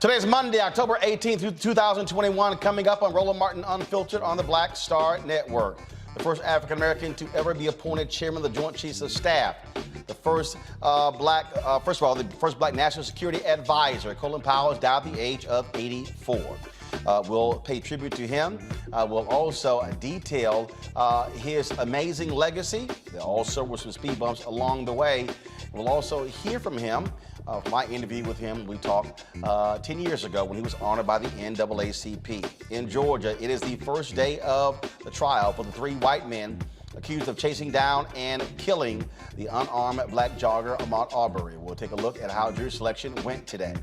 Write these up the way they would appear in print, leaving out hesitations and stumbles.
Today's Monday, October 18th, 2021, coming up on Roland Martin Unfiltered on the Black Star Network. The first African-American to ever be appointed chairman of the Joint Chiefs of Staff. The first the first black national security advisor, Colin Powell, died at the age of 84. We'll pay tribute to him. We'll also detail his amazing legacy. There also were some speed bumps along the way. We'll also hear from him. From my interview with him, we talked 10 years ago when he was honored by the NAACP. In Georgia, it is the first day of the trial for the three white men accused of chasing down and killing the unarmed black jogger Ahmaud Arbery. We'll take a look at how jury selection went today.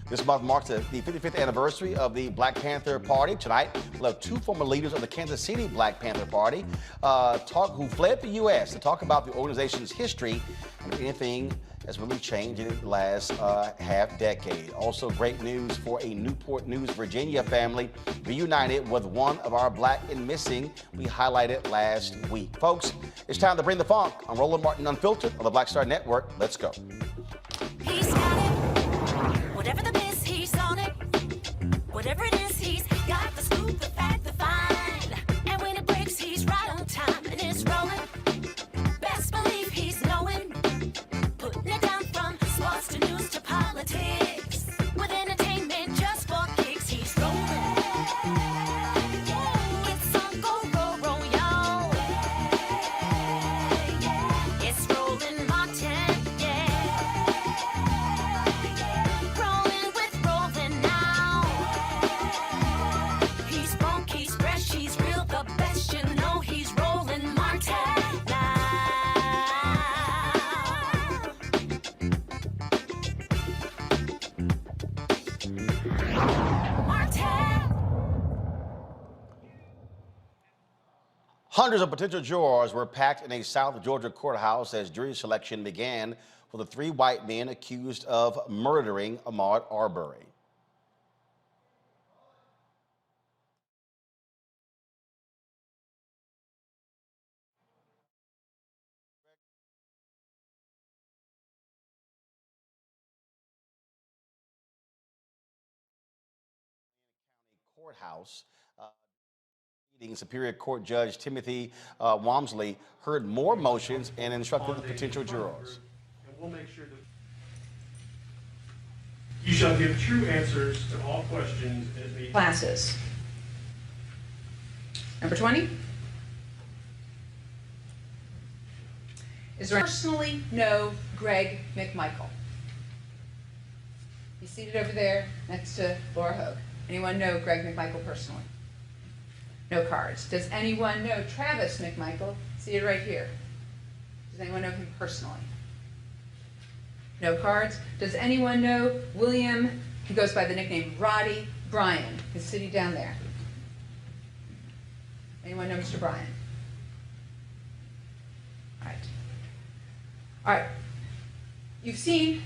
This month marks the 55th anniversary of the Black Panther Party. Tonight, we'll have two former leaders of the Kansas City Black Panther Party who fled the U.S. to talk about the organization's history and if anything has really changed in the last half decade. Also, great news for a Newport News, Virginia family reunited with one of our black and missing we highlighted last week. Folks, it's time to bring the funk on Roland Martin Unfiltered on the Black Star Network. Let's go. He's got it. Whatever the biz, he's on it. Whatever it is, he's got the scoop, the fact, the find. And when it breaks, he's right on time and it's rolling. Best believe he's knowing. Putting it down from sports to news to politics. With entertainment just for kicks, he's rolling. It's on go, go, roll, y'all. It's Roland Martin, yeah. Rolling with Roland now. He's funk, he's fresh, he's real, the best, you know he's Roland Martin now. Hundreds of potential jurors were packed in a South Georgia courthouse as jury selection began for the three white men accused of murdering Ahmaud Arbery. Courthouse. Superior Court Judge Timothy Walmsley heard more motions and instructed the potential jurors. And we'll make sure that you shall give true answers to all questions as may Classes. Number 20. Is there personally know Greg McMichael? He's seated over there next to Laura Hogue. Anyone know Greg McMichael personally? No cards. Does anyone know Travis McMichael? Seated right here. Does anyone know him personally? No cards. Does anyone know William, he goes by the nickname Roddy Bryan, who's sitting down there? Anyone know Mr. Bryan? All right. All right. You've seen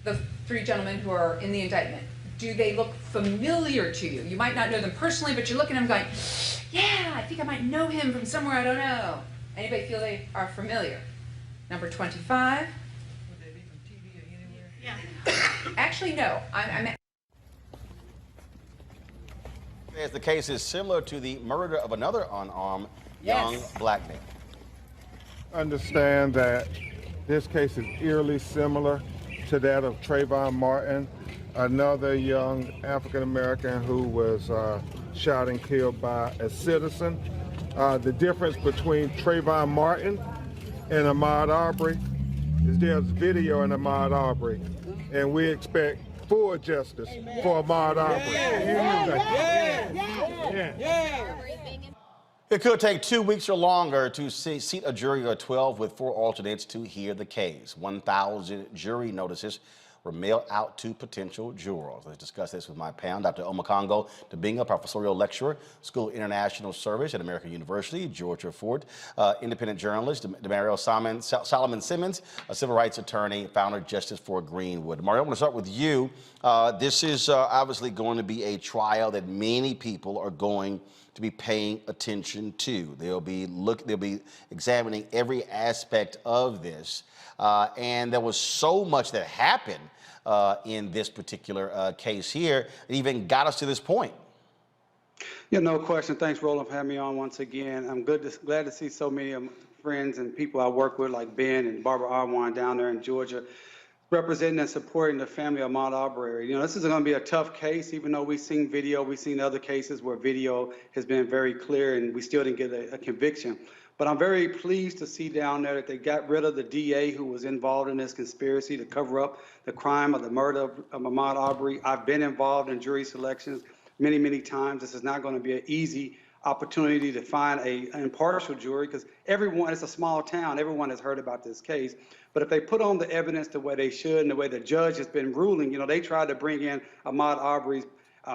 the three gentlemen who are in the indictment. Do they look familiar to you? You might not know them personally, but you're looking at them going, yeah, I think I might know him from somewhere, I don't know. Anybody feel they are familiar? Number 25. Would they be from TV or anywhere? Yeah. Actually, no. As the case is similar to the murder of another unarmed young black man. Understand that this case is eerily similar to that of Trayvon Martin, another young African-American who was shot and killed by a citizen. The difference between Trayvon Martin and Ahmaud Arbery is there's video in Ahmaud Arbery, and we expect full justice for Ahmaud Arbery. It could take 2 weeks or longer to seat a jury of 12 with 4 alternates to hear the case. 1,000 jury notices were mailed out to potential jurors. Let's discuss this with my panel. Dr. Omokongo Debinga, professorial lecturer, School of International Service at American University, Georgia Fort, independent journalist, Demario Solomon Simmons, a civil rights attorney, founder of Justice for Greenwood. Mario, I want to start with you. This is obviously going to be a trial that many people are going to be paying attention to. They'll be examining every aspect of this. And there was so much that happened in this particular case here. It even got us to this point. Yeah, no question. Thanks, Roland, for having me on once again. I'm glad to see so many of my friends and people I work with, like Ben and Barbara Arwan down there in Georgia, representing and supporting the family of Ahmaud Arbery. You know, this is going to be a tough case, even though we've seen video. We've seen other cases where video has been very clear and we still didn't get a conviction. But I'm very pleased to see down there that they got rid of the DA who was involved in this conspiracy to cover up the crime of the murder of Ahmaud Arbery. I've been involved in jury selections many, many times. This is not going to be an easy opportunity to find an impartial jury because everyone, it's a small town, everyone has heard about this case. But if they put on the evidence the way they should and the way the judge has been ruling, you know, they tried to bring in Ahmaud Arbery's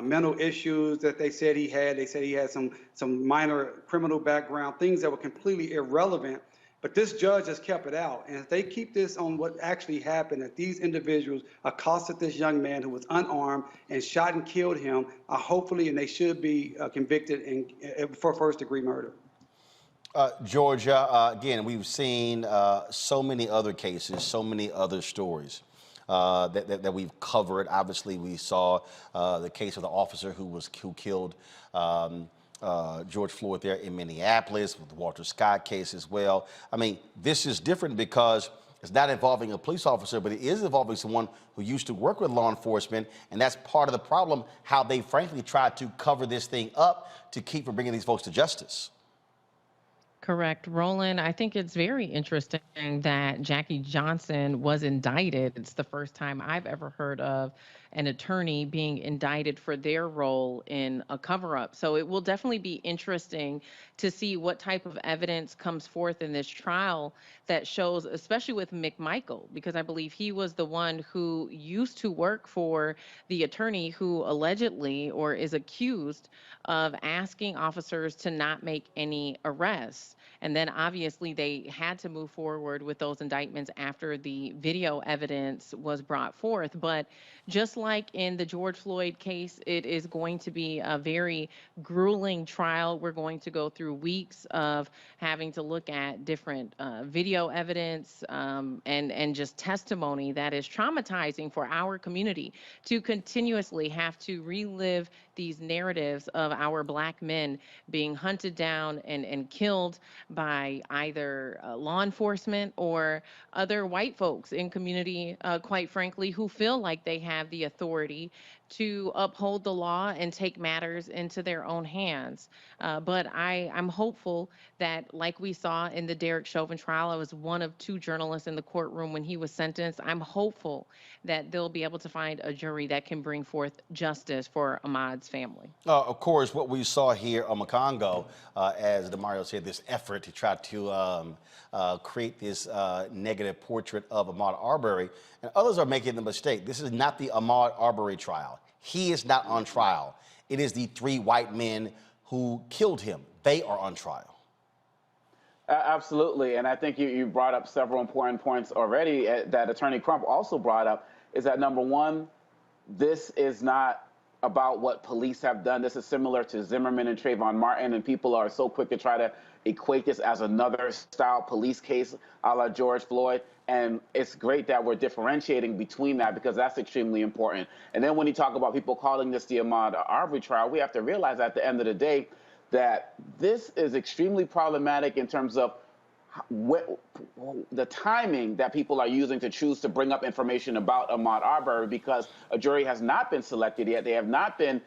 mental issues that they said he had. They said he had some minor criminal background, things that were completely irrelevant. But this judge has kept it out. And if they keep this on what actually happened, that these individuals accosted this young man who was unarmed and shot and killed him, hopefully, and they should be convicted for first-degree murder. Georgia, again, we've seen so many other cases, so many other stories that we've covered. Obviously, we saw the case of the officer who killed George Floyd there in Minneapolis, with the Walter Scott case as well. I mean, this is different because it's not involving a police officer, but it is involving someone who used to work with law enforcement, and that's part of the problem, how they frankly tried to cover this thing up to keep from bringing these folks to justice. Correct. Roland, I think it's very interesting that Jackie Johnson was indicted. It's the first time I've ever heard of an attorney being indicted for their role in a cover-up. So it will definitely be interesting to see what type of evidence comes forth in this trial that shows, especially with McMichael, because I believe he was the one who used to work for the attorney who allegedly or is accused of asking officers to not make any arrests. And then obviously they had to move forward with those indictments after the video evidence was brought forth. But just like in the George Floyd case, it is going to be a very grueling trial. We're going to go through weeks of having to look at different video evidence and just testimony that is traumatizing for our community to continuously have to relive these narratives of our Black men being hunted down and killed by either law enforcement or other white folks in community, quite frankly, who feel like they have the authority to uphold the law and take matters into their own hands. But I'm hopeful that, like we saw in the Derek Chauvin trial, I was one of two journalists in the courtroom when he was sentenced. I'm hopeful that they'll be able to find a jury that can bring forth justice for Ahmaud's family. Of course, what we saw here on Macongo, as Demario said, this effort to try to create this negative portrait of Ahmaud Arbery, and others are making the mistake. This is not the Ahmaud Arbery trial. He is not on trial. It is the three white men who killed him. They are on trial. Absolutely, and I think you brought up several important points already that Attorney Crump also brought up, is that number one, this is not about what police have done. This is similar to Zimmerman and Trayvon Martin, and people are so quick to try to equate this as another style police case a la George Floyd. And it's great that we're differentiating between that, because that's extremely important. And then when you talk about people calling this the Ahmaud Arbery trial, we have to realize at the end of the day that this is extremely problematic in terms of the timing that people are using to choose to bring up information about Ahmaud Arbery, because a jury has not been selected yet. They have not been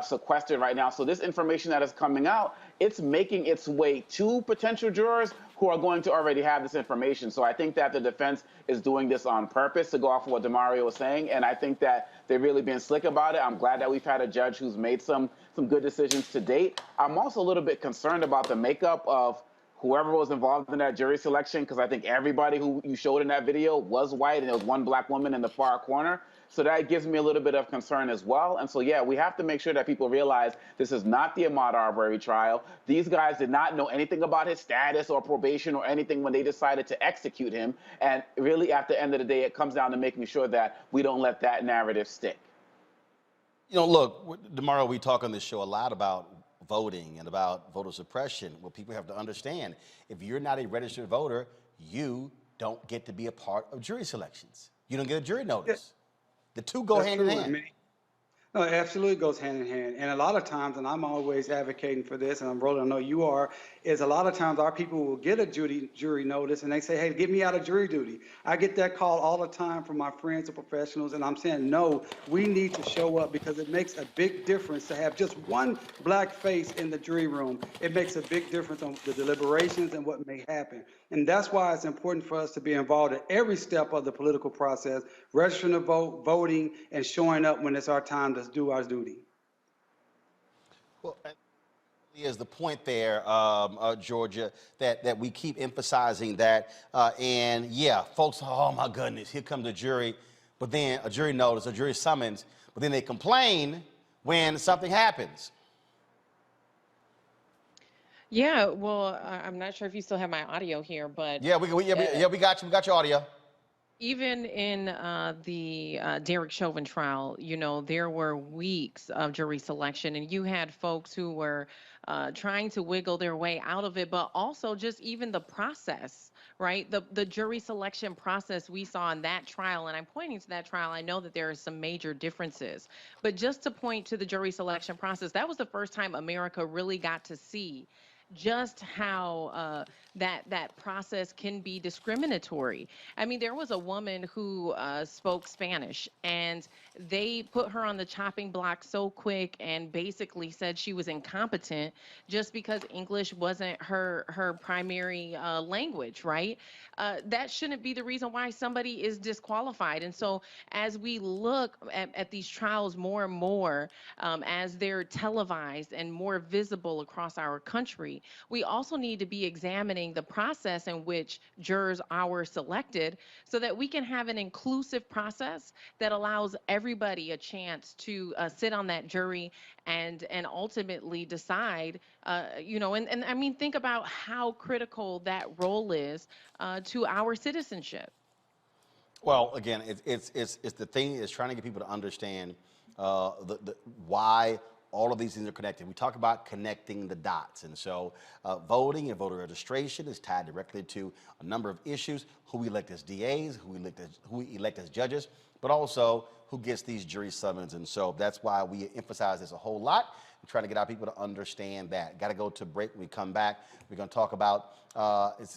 sequestered right now. So this information that is coming out, it's making its way to potential jurors who are going to already have this information. So I think that the defense is doing this on purpose, to go off of what Demario was saying, and I think that they're really being slick about it. I'm glad that we've had a judge who's made some good decisions to date. I'm also a little bit concerned about the makeup of whoever was involved in that jury selection, because I think everybody who you showed in that video was white, and there was one Black woman in the far corner. So that gives me a little bit of concern as well. And so, yeah, we have to make sure that people realize this is not the Ahmaud Arbery trial. These guys did not know anything about his status or probation or anything when they decided to execute him. And really, at the end of the day, it comes down to making sure that we don't let that narrative stick. You know, look, Demario, we talk on this show a lot about voting and about voter suppression. Well, people have to understand, if you're not a registered voter, you don't get to be a part of jury selections. You don't get a jury notice. The two go hand in hand. No, it absolutely goes hand in hand. And a lot of times, and I'm always advocating for this, and I'm Roland, I know you are, is a lot of times our people will get a jury notice and they say, hey, get me out of jury duty. I get that call all the time from my friends and professionals, and I'm saying, no, we need to show up, because it makes a big difference to have just one Black face in the jury room. It makes a big difference on the deliberations and what may happen. And that's why it's important for us to be involved at every step of the political process, registering to vote, voting, and showing up when it's our time to do our duty. Well, is the point there, Georgia, that we keep emphasizing that, and yeah, folks, oh my goodness, here comes the jury, but then a jury notice, a jury summons, but then they complain when something happens. Yeah, well, I'm not sure if you still have my audio here, but Yeah, we got you. We got your audio. even in the Derek Chauvin trial, you know, there were weeks of jury selection, and you had folks who were trying to wiggle their way out of it, but also just even the process, right? The jury selection process we saw in that trial, and I'm pointing to that trial. I know that there are some major differences, but just to point to the jury selection process, that was the first time America really got to see just how that process can be discriminatory. I mean, there was a woman who spoke Spanish, and they put her on the chopping block so quick and basically said she was incompetent just because English wasn't her primary language, right? That shouldn't be the reason why somebody is disqualified. And so, as we look at these trials more and more, as they're televised and more visible across our country, we also need to be examining the process in which jurors are selected so that we can have an inclusive process that allows everybody a chance to sit on that jury and ultimately decide, you know, and I mean, think about how critical that role is to our citizenship. Well, again, it's the thing is trying to get people to understand why all of these things are connected. We talk about connecting the dots, and so voting and voter registration is tied directly to a number of issues: who we elect as DAs, who we elect as judges, but also who gets these jury summons. And so that's why we emphasize this a whole lot. We're trying to get our people to understand that. Got to go to break. When we come back, we're going to talk about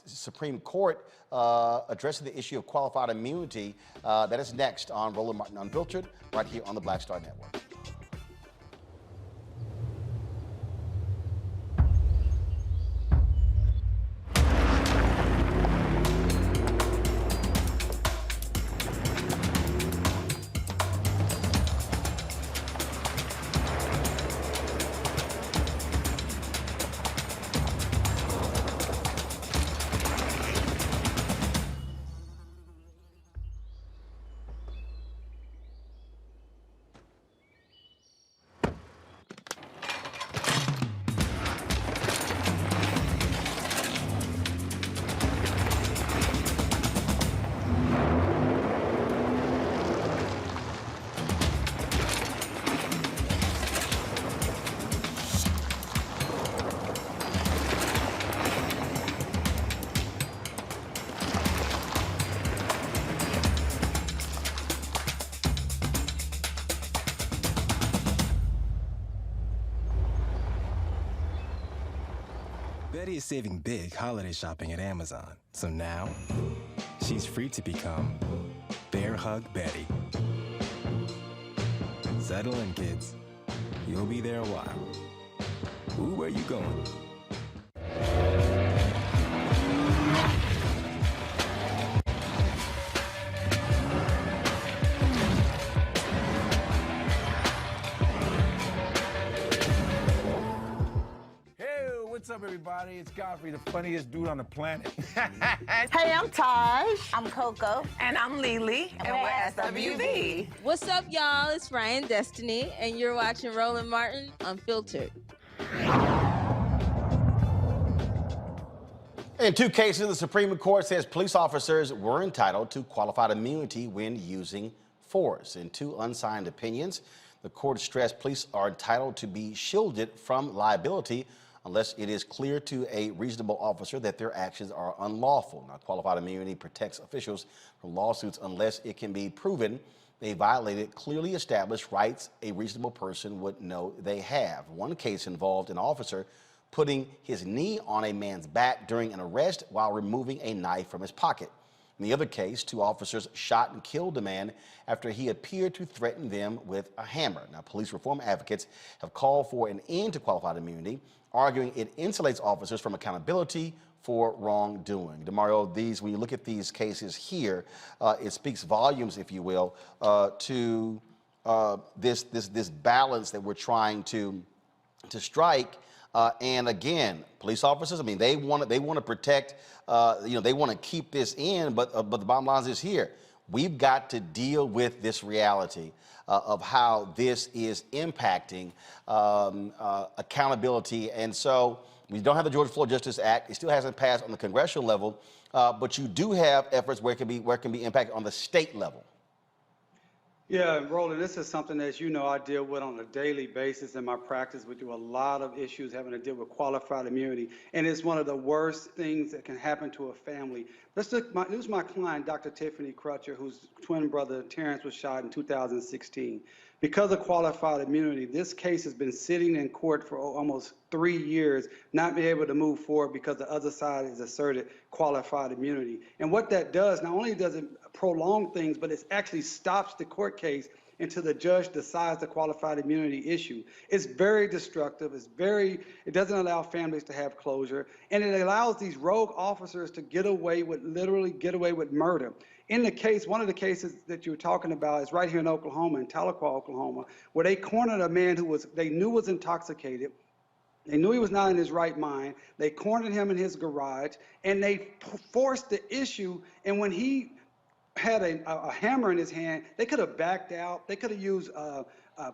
Supreme Court addressing the issue of qualified immunity. That is next on Roland Martin Unfiltered, right here on the Black Star Network. Betty is saving big holiday shopping at Amazon. So now, she's free to become Bear Hug Betty. Settle in, kids. You'll be there a while. Ooh, where you going? What's up, everybody? It's Godfrey, the funniest dude on the planet. Hey, I'm Taj. I'm Coco. And I'm Lily. And we're SWV. What's up, y'all? It's Ryan Destiny, and you're watching Roland Martin Unfiltered. In two cases, the Supreme Court says police officers were entitled to qualified immunity when using force. In two unsigned opinions, the court stressed police are entitled to be shielded from liability unless it is clear to a reasonable officer that their actions are unlawful. Now, qualified immunity protects officials from lawsuits unless it can be proven they violated clearly established rights a reasonable person would know they have. One case involved an officer putting his knee on a man's back during an arrest while removing a knife from his pocket. In the other case, two officers shot and killed a man after he appeared to threaten them with a hammer. Now, police reform advocates have called for an end to qualified immunity, arguing it insulates officers from accountability for wrongdoing. DeMario, when you look at these cases here, it speaks volumes, if you will, to this balance that we're trying to strike. And again, police officers, I mean, they want to protect, they want to keep this in, but the bottom line is here. We've got to deal with this reality of how this is impacting accountability. And so we don't have the Georgia Floyd Justice Act. It still hasn't passed on the congressional level, but you do have efforts where it can be impacted on the state level. Yeah, Roland, this is something, as you know, I deal with on a daily basis in my practice. We do a lot of issues having to deal with qualified immunity, and it's one of the worst things that can happen to a family. This was my client, Dr. Tiffany Crutcher, whose twin brother Terrence was shot in 2016. Because of qualified immunity, this case has been sitting in court for almost 3 years, not being able to move forward because the other side has asserted qualified immunity. And what that does, not only does it prolong things, but it actually stops the court case until the judge decides the qualified immunity issue. It's very destructive. It doesn't allow families to have closure, and it allows these rogue officers to literally get away with murder. In the case, one of the cases that you were talking about is right here in Oklahoma, in Tahlequah, Oklahoma, where they cornered a man who they knew was intoxicated. They knew he was not in his right mind. They cornered him in his garage, and they forced the issue. And when he had a hammer in his hand, they could have backed out. They could have used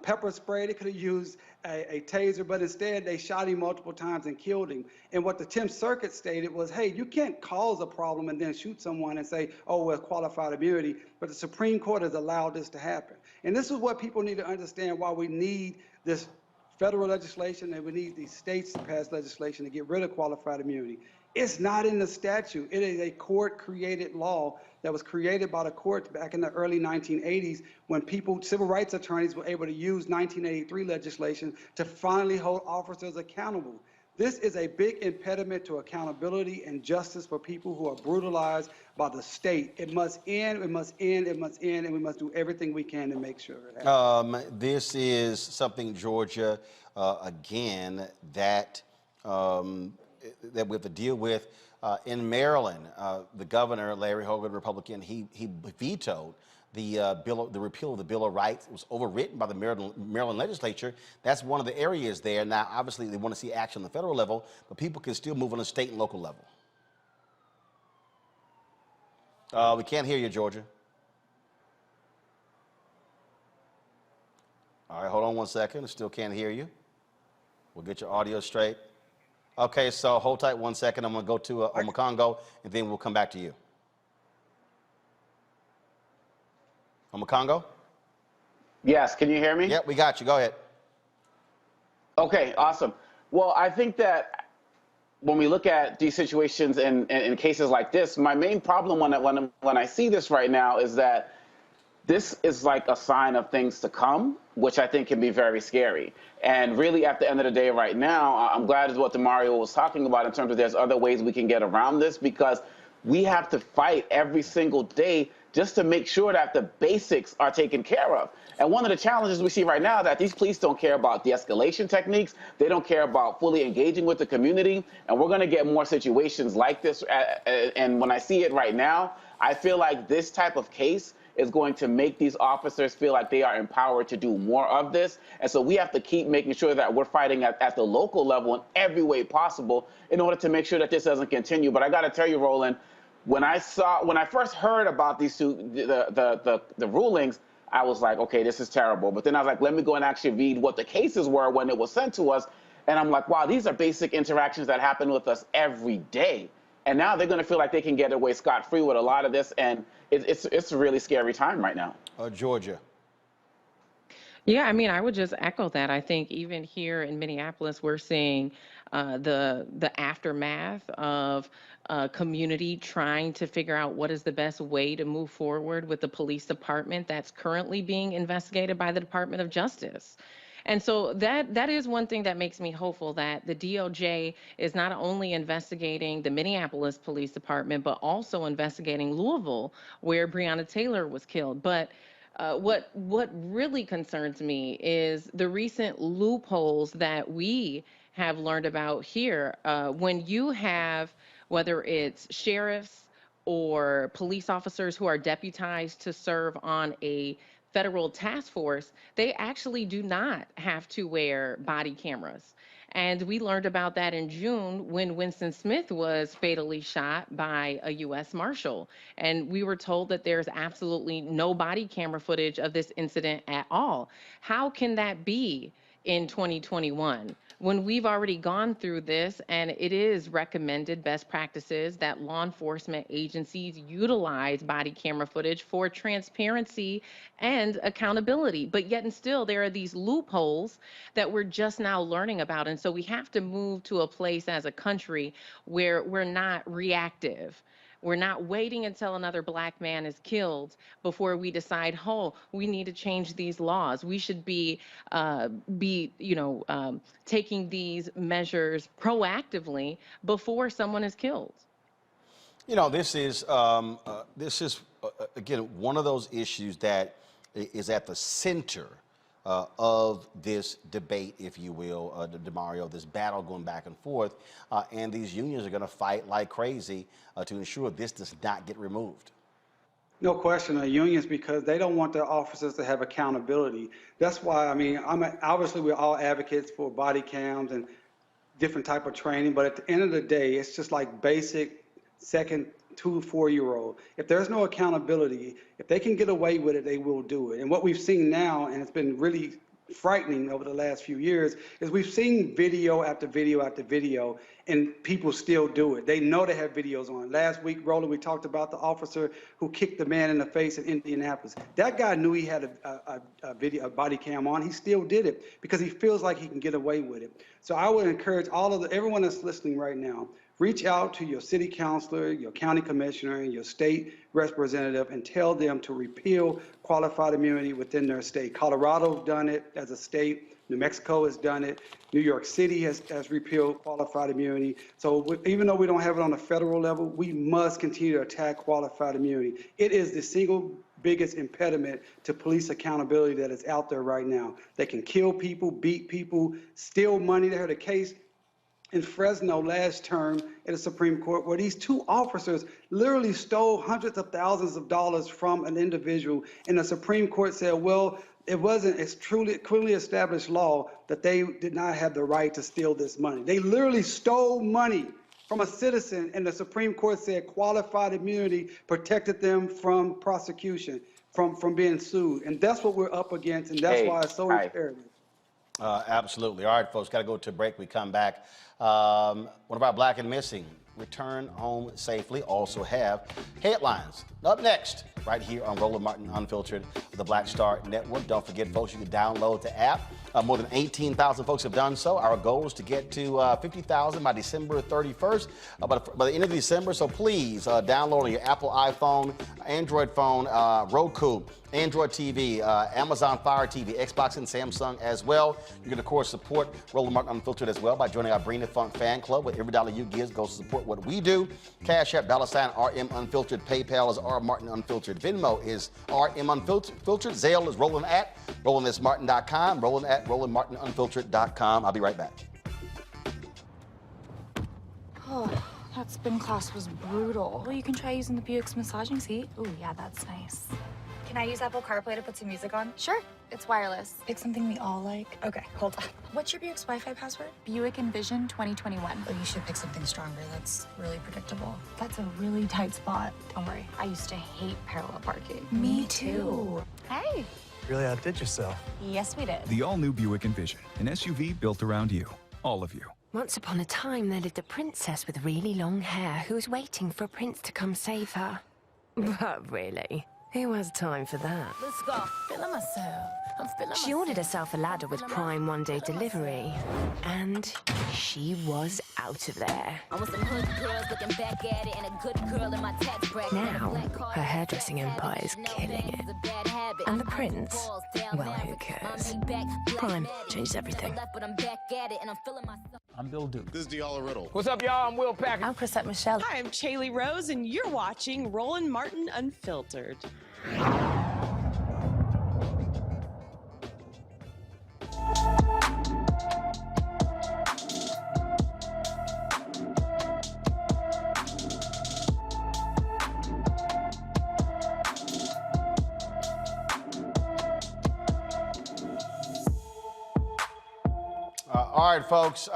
pepper spray. They could have used a taser, but instead they shot him multiple times and killed him. And what the 10th Circuit stated was, hey, you can't cause a problem and then shoot someone and say, oh, well, qualified immunity. But the Supreme Court has allowed this to happen. And this is what people need to understand, why we need this federal legislation and we need these states to pass legislation to get rid of qualified immunity. It's not in the statute. It is a court-created law that was created by the courts back in the early 1980s when civil rights attorneys were able to use 1983 legislation to finally hold officers accountable. This is a big impediment to accountability and justice for people who are brutalized by the state. It must end, it must end, it must end, and we must do everything we can to make sure it happens. This is something, Georgia, again, that we have to deal with. In Maryland, the governor, Larry Hogan, Republican, he vetoed the repeal of the Bill of Rights. It was overwritten by the Maryland legislature. That's one of the areas there. Now, obviously, they want to see action on the federal level, but people can still move on the state and local level. We can't hear you, Georgia. All right, hold on one second. I still can't hear you. We'll get your audio straight. Okay, so hold tight 1 second. I'm going to go to Omakongo, and then we'll come back to you. Omakongo? Yes, can you hear me? Yep, we got you. Go ahead. Okay, awesome. Well, I think that when we look at these situations and in cases like this, my main problem when I see this right now is that this is like a sign of things to come, which I think can be very scary. And really, at the end of the day right now, I'm glad is what Demario was talking about in terms of there's other ways we can get around this, because we have to fight every single day just to make sure that the basics are taken care of. And one of the challenges we see right now is that these police don't care about de-escalation techniques. They don't care about fully engaging with the community. And we're going to get more situations like this. And when I see it right now, I feel like this type of case is going to make these officers feel like they are empowered to do more of this. And so we have to keep making sure that we're fighting at the local level in every way possible in order to make sure that this doesn't continue. But I got to tell you, Roland, when I first heard about these two, the rulings, I was like, okay, this is terrible. But then I was like, let me go and actually read what the cases were when it was sent to us. And I'm like, wow, these are basic interactions that happen with us every day. And now they're going to feel like they can get away scot-free with a lot of this. And it's a really scary time right now. Georgia. Yeah, I mean, I would just echo that. I think even here in Minneapolis, we're seeing the aftermath of community trying to figure out what is the best way to move forward with the police department that's currently being investigated by the Department of Justice. And so that is one thing that makes me hopeful, that the DOJ is not only investigating the Minneapolis Police Department, but also investigating Louisville, where Breonna Taylor was killed. But what really concerns me is the recent loopholes that we have learned about here. When you have, whether it's sheriffs or police officers who are deputized to serve on a federal task force, they actually do not have to wear body cameras. And we learned about that in June when Winston Smith was fatally shot by a U.S. Marshal. And we were told that there's absolutely no body camera footage of this incident at all. How can that be in 2021? When we've already gone through this, and it is recommended best practices that law enforcement agencies utilize body camera footage for transparency and accountability. But yet and still, there are these loopholes that we're just now learning about. And so we have to move to a place as a country where we're not reactive. We're not waiting until another Black man is killed before we decide, oh, we need to change these laws. We should be taking these measures proactively before someone is killed. You know, this is again one of those issues that is at the center of this debate, if you will, DeMario, this battle going back and forth, and these unions are going to fight like crazy to ensure this does not get removed. No question, unions, because they don't want their officers to have accountability. That's why, I mean, obviously we're all advocates for body cams and different type of training, but at the end of the day, it's just like basic second 2 to 4 year old. If there's no accountability, if they can get away with it, they will do it. And what we've seen now, and it's been really frightening over the last few years, is we've seen video after video after video, and people still do it. They know they have videos on. Last week, Roland, we talked about the officer who kicked the man in the face in Indianapolis. That guy knew he had a body cam on. He still did it because he feels like he can get away with it. So I would encourage everyone that's listening right now, reach out to your city councilor, your county commissioner, and your state representative and tell them to repeal qualified immunity within their state. Colorado's done it as a state. New Mexico has done it. New York City has repealed qualified immunity. So even though we don't have it on a federal level, we must continue to attack qualified immunity. It is the single biggest impediment to police accountability that is out there right now. They can kill people, beat people, steal money. They had a case in Fresno last term at the Supreme Court where these 2 officers literally stole hundreds of thousands of dollars from an individual, and the Supreme Court said, well, it wasn't, it's clearly established law that they did not have the right to steal this money. They literally stole money from a citizen, and the Supreme Court said qualified immunity protected them from prosecution, from being sued. And that's what we're up against, and that's why it's so imperative. Absolutely. All right, folks, got to go to a break. We come back. One of our Black and Missing return home safely. Also have headlines up next right here on Roland Martin Unfiltered, the Black Star Network. Don't forget, folks, you can download the app. More than 18,000 folks have done so. Our goal is to get to 50,000 by December 31st, by the end of December. So please download on your Apple iPhone, Android phone, Roku, Android TV, Amazon Fire TV, Xbox, and Samsung as well. You can, of course, support Roland Martin Unfiltered as well by joining our Bring the Funk fan club, where every dollar you give goes to support what we do. Cash App, $RM Unfiltered. PayPal is R Martin Unfiltered. Venmo is RM Unfiltered. Zelle is RolandSMartin.com. Roland at RolandMartinUnfiltered.com. I'll be right back. Oh, that spin class was brutal. Well, you can try using the Buick's massaging seat. Oh, yeah, that's nice. Can I use Apple CarPlay to put some music on? Sure. It's wireless. It's something we all like. Okay, hold on. What's your Buick's Wi-Fi password? Buick Envision 2021. Oh, you should pick something stronger. That's really predictable. That's a really tight spot. Don't worry. I used to hate parallel parking. Me too. Hey. Really outdid yourself. Yes, we did. The all-new Buick Envision, an SUV built around you, all of you. Once upon a time, there lived a princess with really long hair who was waiting for a prince to come save her. But really, who has time for that? Let's go. Feeling myself. I'm feeling She ordered herself a ladder with Prime one-day delivery, and she was out of there. I'm with some hood girls looking back at it, and a good girl in my tax bracket. Now, her hairdressing empire is killing it. And the prince, well, who cares? Prime changed everything. I'm Bill Duke. This is Diala Riddle. What's up, y'all? I'm Will Packer. I'm Chrisette Michelle. Hi, I'm Chaley Rose, and you're watching Roland Martin Unfiltered. All right, folks.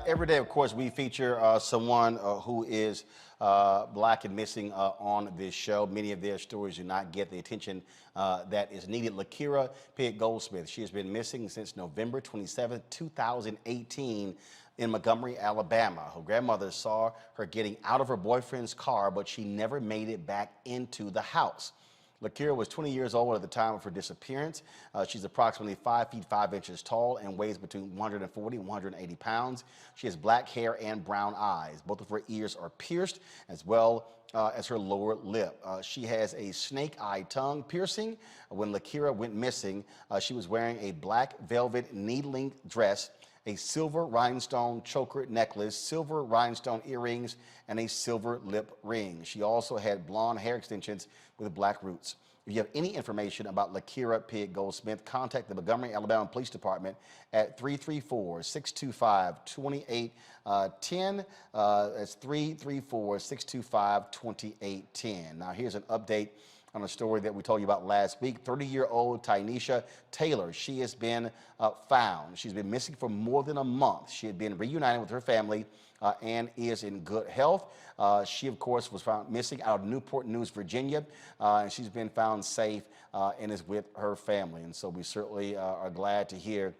Every day, of course, we feature someone who is black and missing on this show. Many of their stories do not get the attention that is needed. Lakira Pitt-Goldsmith, she has been missing since November 27, 2018 in Montgomery, Alabama. Her grandmother saw her getting out of her boyfriend's car, but she never made it back into the house. Lakira was 20 years old at the time of her disappearance. She's approximately 5 feet 5 inches tall and weighs between 140 and 180 pounds. She has black hair and brown eyes. Both of her ears are pierced, as well as her lower lip. She has a snake eye tongue piercing. When Lakira went missing, she was wearing a black velvet knee-length dress, a silver rhinestone choker necklace, silver rhinestone earrings, and a silver lip ring. She also had blonde hair extensions with black roots. If you have any information about Lakira Pitt-Goldsmith, contact the Montgomery, Alabama Police Department at 334-625-2810. That's 334-625-2810. Now, here's an update on a story that we told you about last week. 30-year-old Tynesha Taylor, she has been found. She's been missing for more than a month. She had been reunited with her family and is in good health. She, of course, was found missing out of Newport News, Virginia, and she's been found safe and is with her family. And so we certainly are glad to hear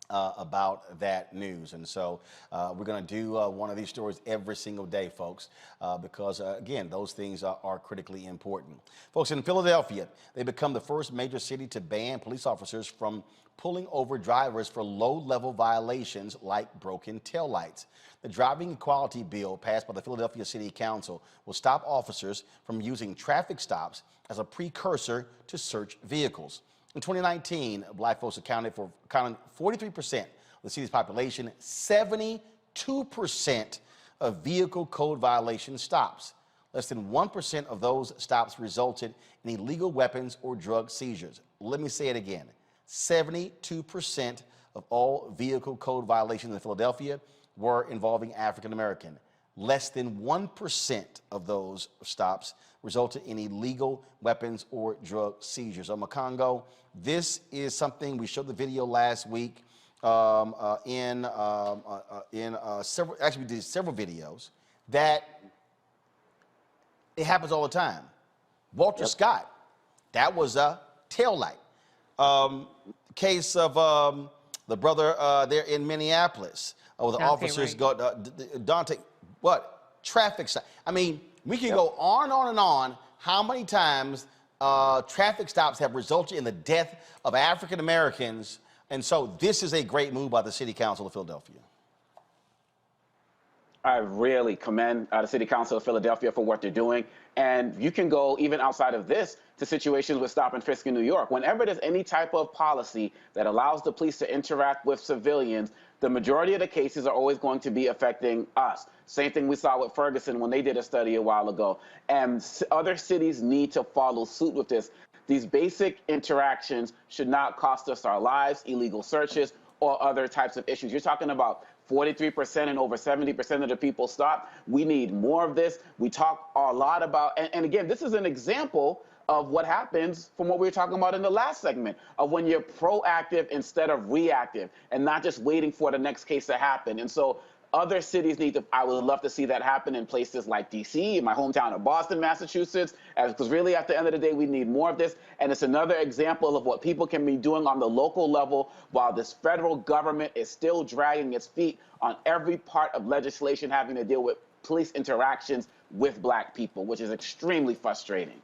about that news. And so we're going to do one of these stories every single day, folks, because, again, those things are critically important. Folks, in Philadelphia, they become the first major city to ban police officers from pulling over drivers for low-level violations like broken taillights. The driving equality bill passed by the Philadelphia City Council will stop officers from using traffic stops as a precursor to search vehicles. In 2019, black folks accounted for 43% of the city's population, 72% of vehicle code violation stops. Less than 1% of those stops resulted in illegal weapons or drug seizures. Let me say it again. 72% of all vehicle code violations in Philadelphia were involving African American. Less than 1% of those stops resulted in illegal weapons or drug seizures. Congo, this is something we showed the video last week several, actually we did several videos that it happens all the time. Walter Scott, that was a taillight. Case of the brother there in Minneapolis, where the officers go, Dante, what? Traffic stop. I mean, we can go on and on how many times traffic stops have resulted in the death of African Americans. And so this is a great move by the City Council of Philadelphia. I really commend the City Council of Philadelphia for what they're doing. And you can go even outside of this to situations with stop and frisk in New York. Whenever there's any type of policy that allows the police to interact with civilians, the majority of the cases are always going to be affecting us. Same thing we saw with Ferguson when they did a study a while ago. And other cities need to follow suit with this. These basic interactions should not cost us our lives, illegal searches, or other types of issues. You're talking about 43% and over 70% of the people stopped. We need more of this. We talk a lot about, and again, this is an example of what happens from what we were talking about in the last segment, of when you're proactive instead of reactive and not just waiting for the next case to happen. And so other cities need to, I would love to see that happen in places like DC, in my hometown of Boston, Massachusetts, because really at the end of the day, we need more of this. And it's another example of what people can be doing on the local level while this federal government is still dragging its feet on every part of legislation having to deal with police interactions with black people, which is extremely frustrating.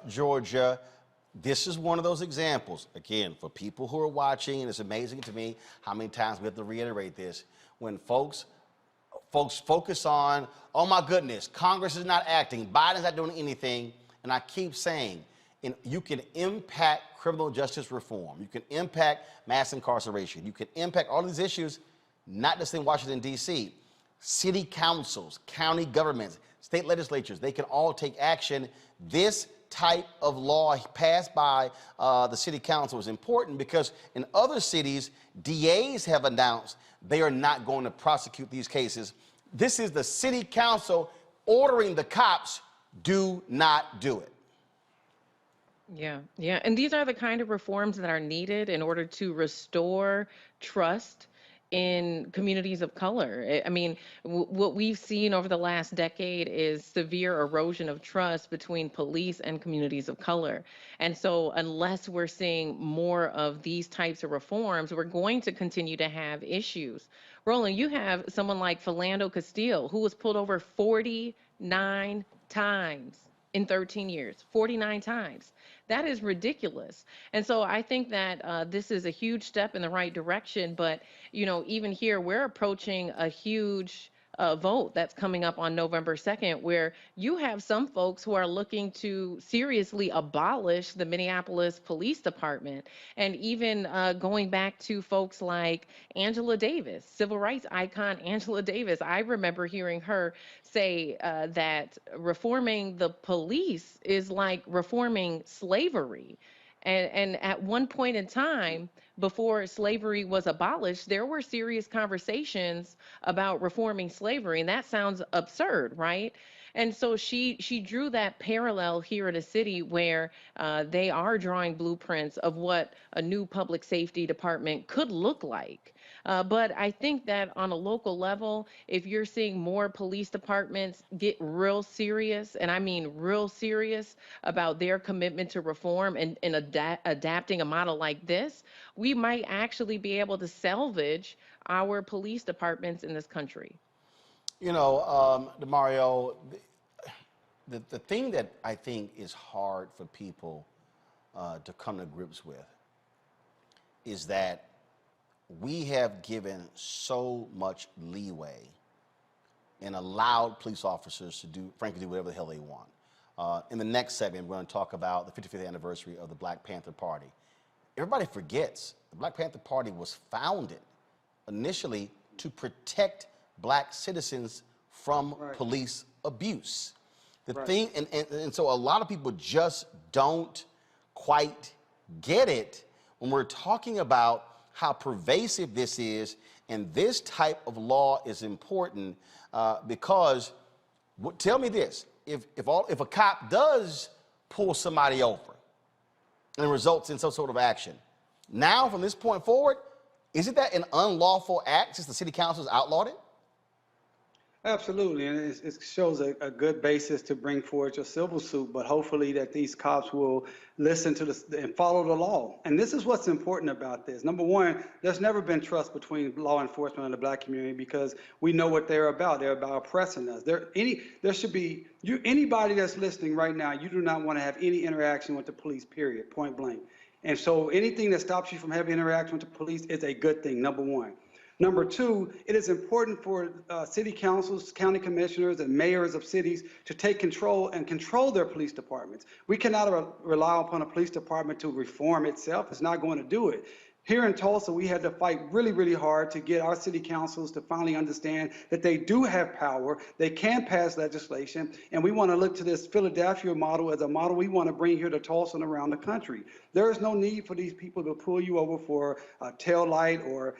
Georgia, this is one of those examples, again, for people who are watching, and it's amazing to me how many times we have to reiterate this, when folks focus on, oh my goodness, Congress is not acting, Biden's not doing anything, and I keep saying, you can impact criminal justice reform, you can impact mass incarceration, you can impact all these issues, not just in Washington, D.C. City councils, county governments, state legislatures, they can all take action. This type of law passed by the city council is important because in other cities, DAs have announced they are not going to prosecute these cases. This is the city council ordering the cops, do not do it. Yeah. And these are the kind of reforms that are needed in order to restore trust in communities of color. I mean, what we've seen over the last decade is severe erosion of trust between police and communities of color. And so unless we're seeing more of these types of reforms, we're going to continue to have issues. Roland, you have someone like Philando Castile, who was pulled over 49 times in 13 years, 49 times. That is ridiculous. And so I think that this is a huge step in the right direction. But, you know, even here, we're approaching a huge vote that's coming up on November 2nd, where you have some folks who are looking to seriously abolish the Minneapolis Police Department. And even going back to folks like Angela Davis, civil rights icon Angela Davis. I remember hearing her say that reforming the police is like reforming slavery. And at one point in time, before slavery was abolished, there were serious conversations about reforming slavery, and that sounds absurd, right? And so she drew that parallel here in a city where they are drawing blueprints of what a new public safety department could look like. But I think that on a local level, if you're seeing more police departments get real serious, and I mean real serious about their commitment to reform and adapting a model like this, we might actually be able to salvage our police departments in this country. You know, DeMario, the thing that I think is hard for people to come to grips with is that we have given so much leeway and allowed police officers to frankly, do whatever the hell they want. In the next segment, we're going to talk about the 55th anniversary of the Black Panther Party. Everybody forgets the Black Panther Party was founded initially to protect black citizens from police abuse. The thing, and so a lot of people just don't quite get it when we're talking about how pervasive this is, and this type of law is important because, tell me this, if a cop does pull somebody over and it results in some sort of action, now from this point forward, isn't that an unlawful act since the city council has outlawed it? Absolutely, and it shows a good basis to bring forward your civil suit, but hopefully that these cops will listen to and follow the law. And this is what's important about this. Number one, there's never been trust between law enforcement and the black community because we know what they're about. They're about oppressing us. There should be, anybody that's listening right now, you do not want to have any interaction with the police, period, point blank. And so anything that stops you from having interaction with the police is a good thing, number one. Number two, it is important for city councils, county commissioners, and mayors of cities to take control and control their police departments. We cannot rely upon a police department to reform itself. It's not going to do it. Here in Tulsa, we had to fight really, really hard to get our city councils to finally understand that they do have power, they can pass legislation, and we want to look to this Philadelphia model as a model we want to bring here to Tulsa and around the country. There is no need for these people to pull you over for a tail light or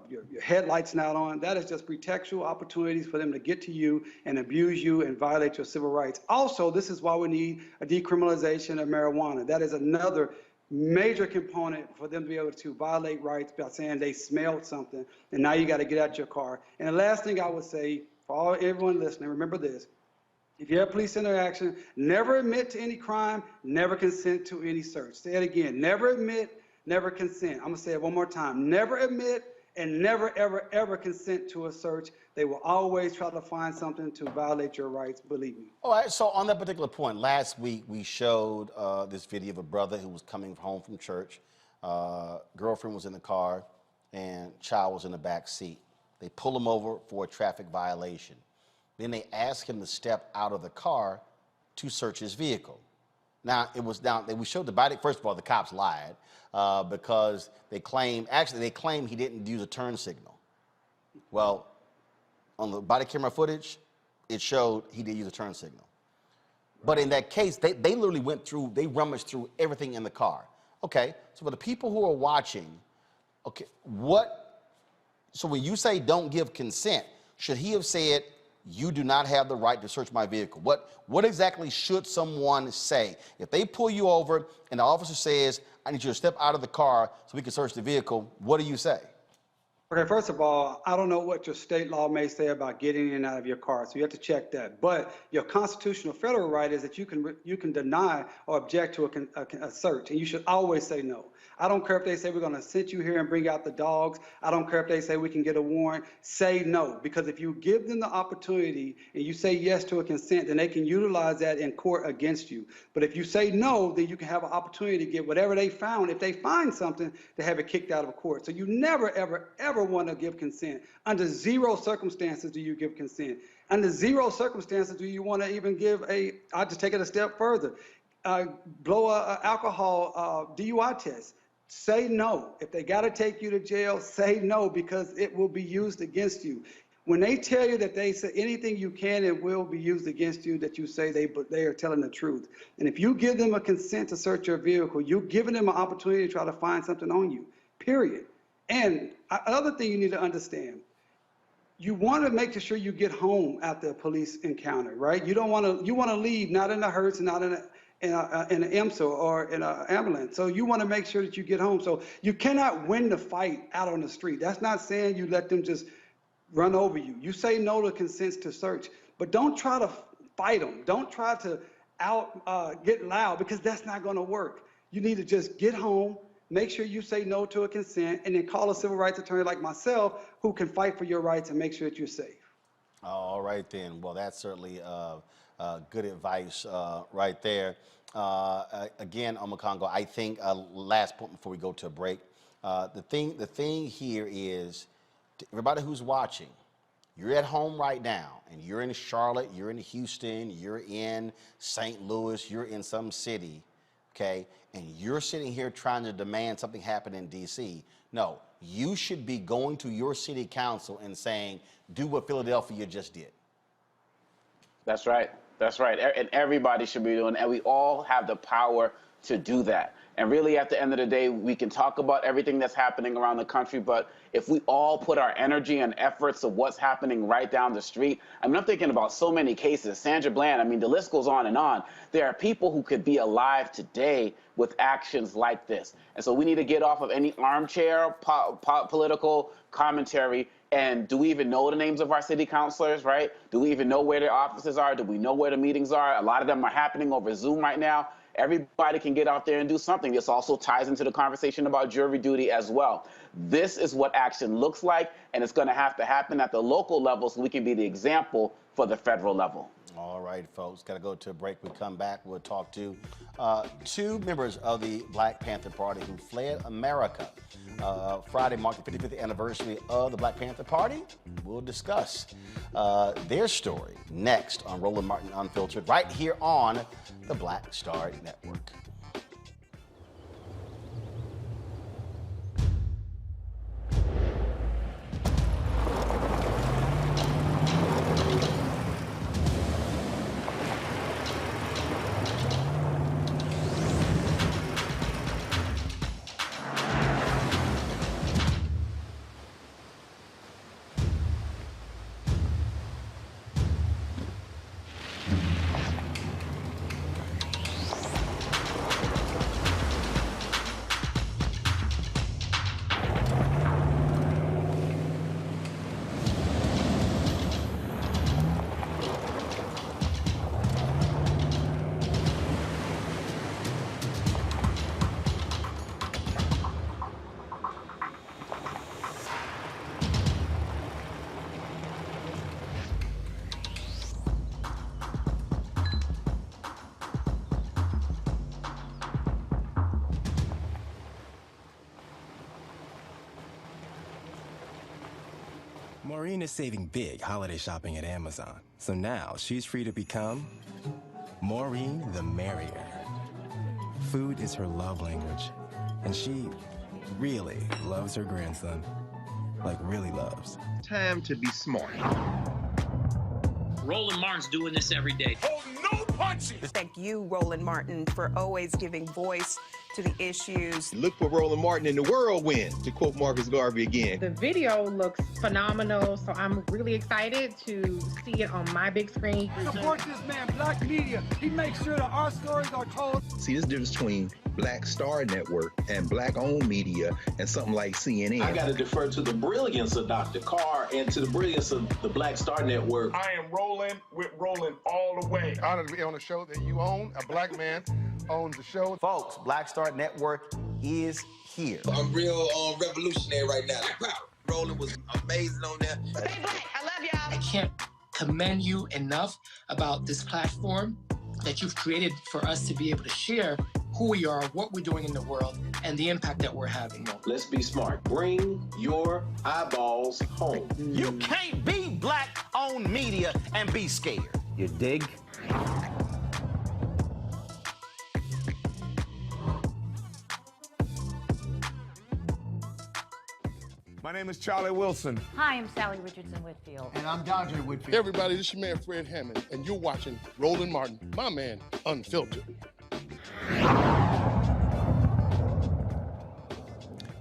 your headlights not on. That is just pretextual opportunities for them to get to you and abuse you and violate your civil rights. Also, this is why we need a decriminalization of marijuana. That is another major component for them to be able to violate rights by saying they smelled something and now you got to get out your car. And the last thing I would say for everyone listening, remember this: if you have police interaction, never admit to any crime, never consent to any search. Say it again: never admit, never consent. I'm gonna say it one more time: never admit and never, ever, ever consent to a search. They will always try to find something to violate your rights, believe me. All right, so on that particular point, last week we showed this video of a brother who was coming home from church. Girlfriend was in the car and child was in the back seat. They pull him over for a traffic violation. Then they ask him to step out of the car to search his vehicle. Now, we showed the body. First of all, the cops lied because they claim he didn't use a turn signal. Well, on the body camera footage, it showed he did use a turn signal. But in that case, they literally they rummaged through everything in the car. Okay, so for the people who are watching, okay, so when you say don't give consent, should he have said, you do not have the right to search my vehicle? What exactly should someone say? If they pull you over and the officer says, I need you to step out of the car so we can search the vehicle, what do you say? Okay, first of all, I don't know what your state law may say about getting in and out of your car, so you have to check that. But your constitutional federal right is that you can deny or object to a search, and you should always say no. I don't care if they say we're going to send you here and bring out the dogs. I don't care if they say we can get a warrant. Say no, because if you give them the opportunity and you say yes to a consent, then they can utilize that in court against you. But if you say no, then you can have an opportunity to get whatever they found. If they find something, to have it kicked out of court. So you never, ever, ever want to give consent. Under zero circumstances do you give consent. Under zero circumstances do you want to even give I'll just take it a step further, blow a alcohol DUI test. Say no. If they got to take you to jail, say no, because it will be used against you. When they tell you that they say anything you can and will be used against you, that you say they are telling the truth. And if you give them a consent to search your vehicle, you're giving them an opportunity to try to find something on you, period. And another thing you need to understand, you want to make sure you get home after a police encounter, right? You want to leave not in a hearse, not in an IMSA or in an ambulance. So you want to make sure that you get home. So you cannot win the fight out on the street. That's not saying you let them just run over you. You say no to consents to search, but don't try to fight them. Don't try to get loud, because that's not going to work. You need to just get home, make sure you say no to a consent, and then call a civil rights attorney like myself who can fight for your rights and make sure that you're safe. All right, then. Well, that's certainly good advice right there. Again, Omakongo, I think last point before we go to a break. The thing here is, everybody who's watching, you're at home right now, and you're in Charlotte, you're in Houston, you're in St. Louis, you're in some city, okay, and you're sitting here trying to demand something happen in D.C. No, you should be going to your city council and saying, do what Philadelphia just did. That's right. That's right. And everybody should be doing it, and we all have the power to do that. And really, at the end of the day, we can talk about everything that's happening around the country, but if we all put our energy and efforts of what's happening right down the street, I mean, I'm thinking about so many cases. Sandra Bland, I mean, the list goes on and on. There are people who could be alive today with actions like this. And so we need to get off of any armchair political commentary. And do we even know the names of our city councilors, right? Do we even know where their offices are? Do we know where the meetings are? A lot of them are happening over Zoom right now. Everybody can get out there and do something. This also ties into the conversation about jury duty as well. This is what action looks like, and it's going to have to happen at the local level so we can be the example for the federal level. All right, folks, got to go to a break. We come back, we'll talk to two members of the Black Panther Party who fled America. Friday marked the 55th anniversary of the Black Panther Party. We'll discuss their story next on Roland Martin Unfiltered, right here on the Black Star Network. Maureen is saving big holiday shopping at Amazon, so now she's free to become Maureen the Merrier. Food is her love language, and she really loves her grandson. Like, really loves. Time to be smart. Roland Martin's doing this every day. Oh, no punches! Thank you, Roland Martin, for always giving voice to the issues. Look for Roland Martin in the whirlwind, to quote Marcus Garvey again. The video looks phenomenal, so I'm really excited to see it on my big screen. Support this man, Black Media. He makes sure that our stories are told. See, this difference between Black Star Network and Black-owned media and something like CNN. I got to defer to the brilliance of Dr. Carr and to the brilliance of the Black Star Network. I am Roland with Roland all the way. Honored to be on a show that you own. A black man owns the show. Folks, Black Star Network is here. I'm real revolutionary right now. Roland was amazing on there. Stay black. I love y'all. I can't commend you enough about this platform that you've created for us to be able to share who we are, what we're doing in the world, and the impact that we're having. Let's be smart. Bring your eyeballs home. You can't be Black-owned media and be scared. You dig? My name is Charlie Wilson. Hi, I'm Sally Richardson Whitfield. And I'm Dodger Whitfield. Hey everybody, this is your man Fred Hammond, and you're watching Roland Martin, my man, Unfiltered.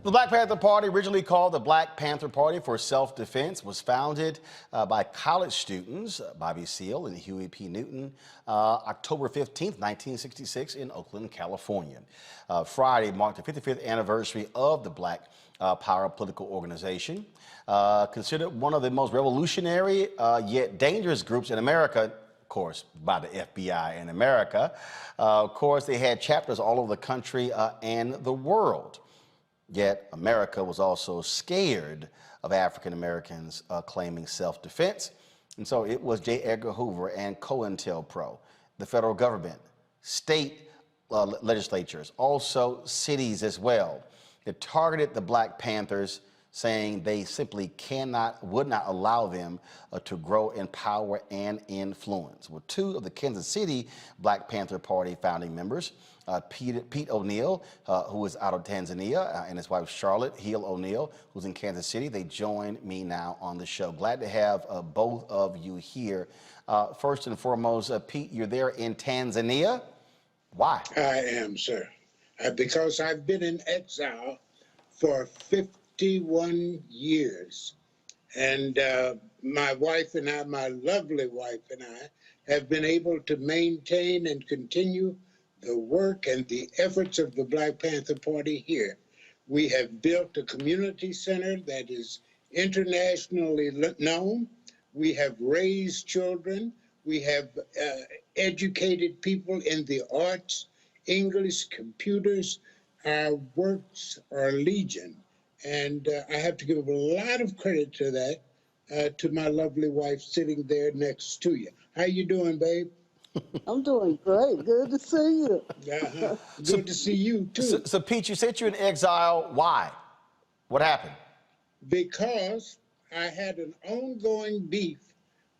The Black Panther Party, originally called the Black Panther Party for Self-Defense, was founded by college students Bobby Seale and Huey P. Newton October 15th, 1966 in Oakland, California. Friday marked the 55th anniversary of the Black Power political organization. Considered one of the most revolutionary yet dangerous groups in America, of course, by the FBI in America. Of course, they had chapters all over the country and the world. Yet America was also scared of African Americans claiming self-defense. And so it was J. Edgar Hoover and COINTELPRO, the federal government, state legislatures, also cities as well, that targeted the Black Panthers, saying they simply would not allow them to grow in power and influence. Well, two of the Kansas City Black Panther Party founding members, Pete O'Neill, who is out of Tanzania, and his wife Charlotte Hill O'Neill, who's in Kansas City, they join me now on the show. Glad to have both of you here. First and foremost, Pete, you're there in Tanzania. Why? I am, sir. Because I've been in exile for 51 years. And my wife and I, my lovely wife and I, have been able to maintain and continue the work and the efforts of the Black Panther Party here. We have built a community center that is internationally known. We have raised children. We have educated people in the arts, English, computers. Our works are legion. And I have to give a lot of credit to that, to my lovely wife sitting there next to you. How you doing, babe? I'm doing great. Good to see you. Good to see you, too. So, Pete, you said you're in exile. Why? What happened? Because I had an ongoing beef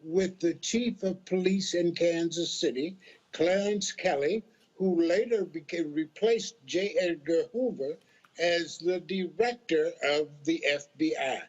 with the chief of police in Kansas City, Clarence Kelly, who later replaced J. Edgar Hoover as the director of the FBI.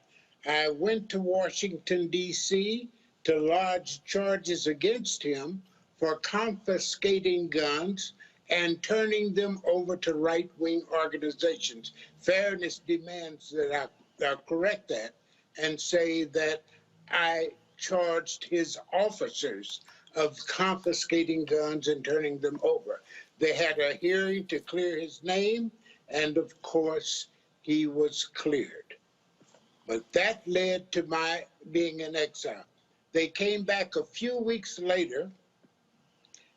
I went to Washington, D.C. to lodge charges against him for confiscating guns and turning them over to right-wing organizations. Fairness demands that I correct that and say that I charged his officers of confiscating guns and turning them over. They had a hearing to clear his name, and of course, he was cleared. But that led to my being in exile. They came back a few weeks later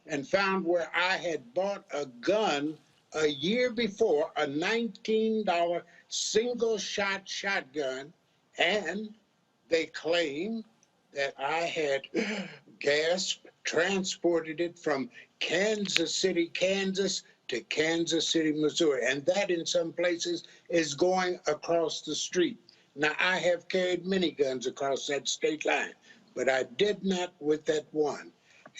and found where I had bought a gun a year before, a $19 single-shot shotgun, and they claimed that I had transported it from Kansas City, Kansas to Kansas City, Missouri. And that in some places is going across the street. Now, I have carried many guns across that state line, but I did not with that one.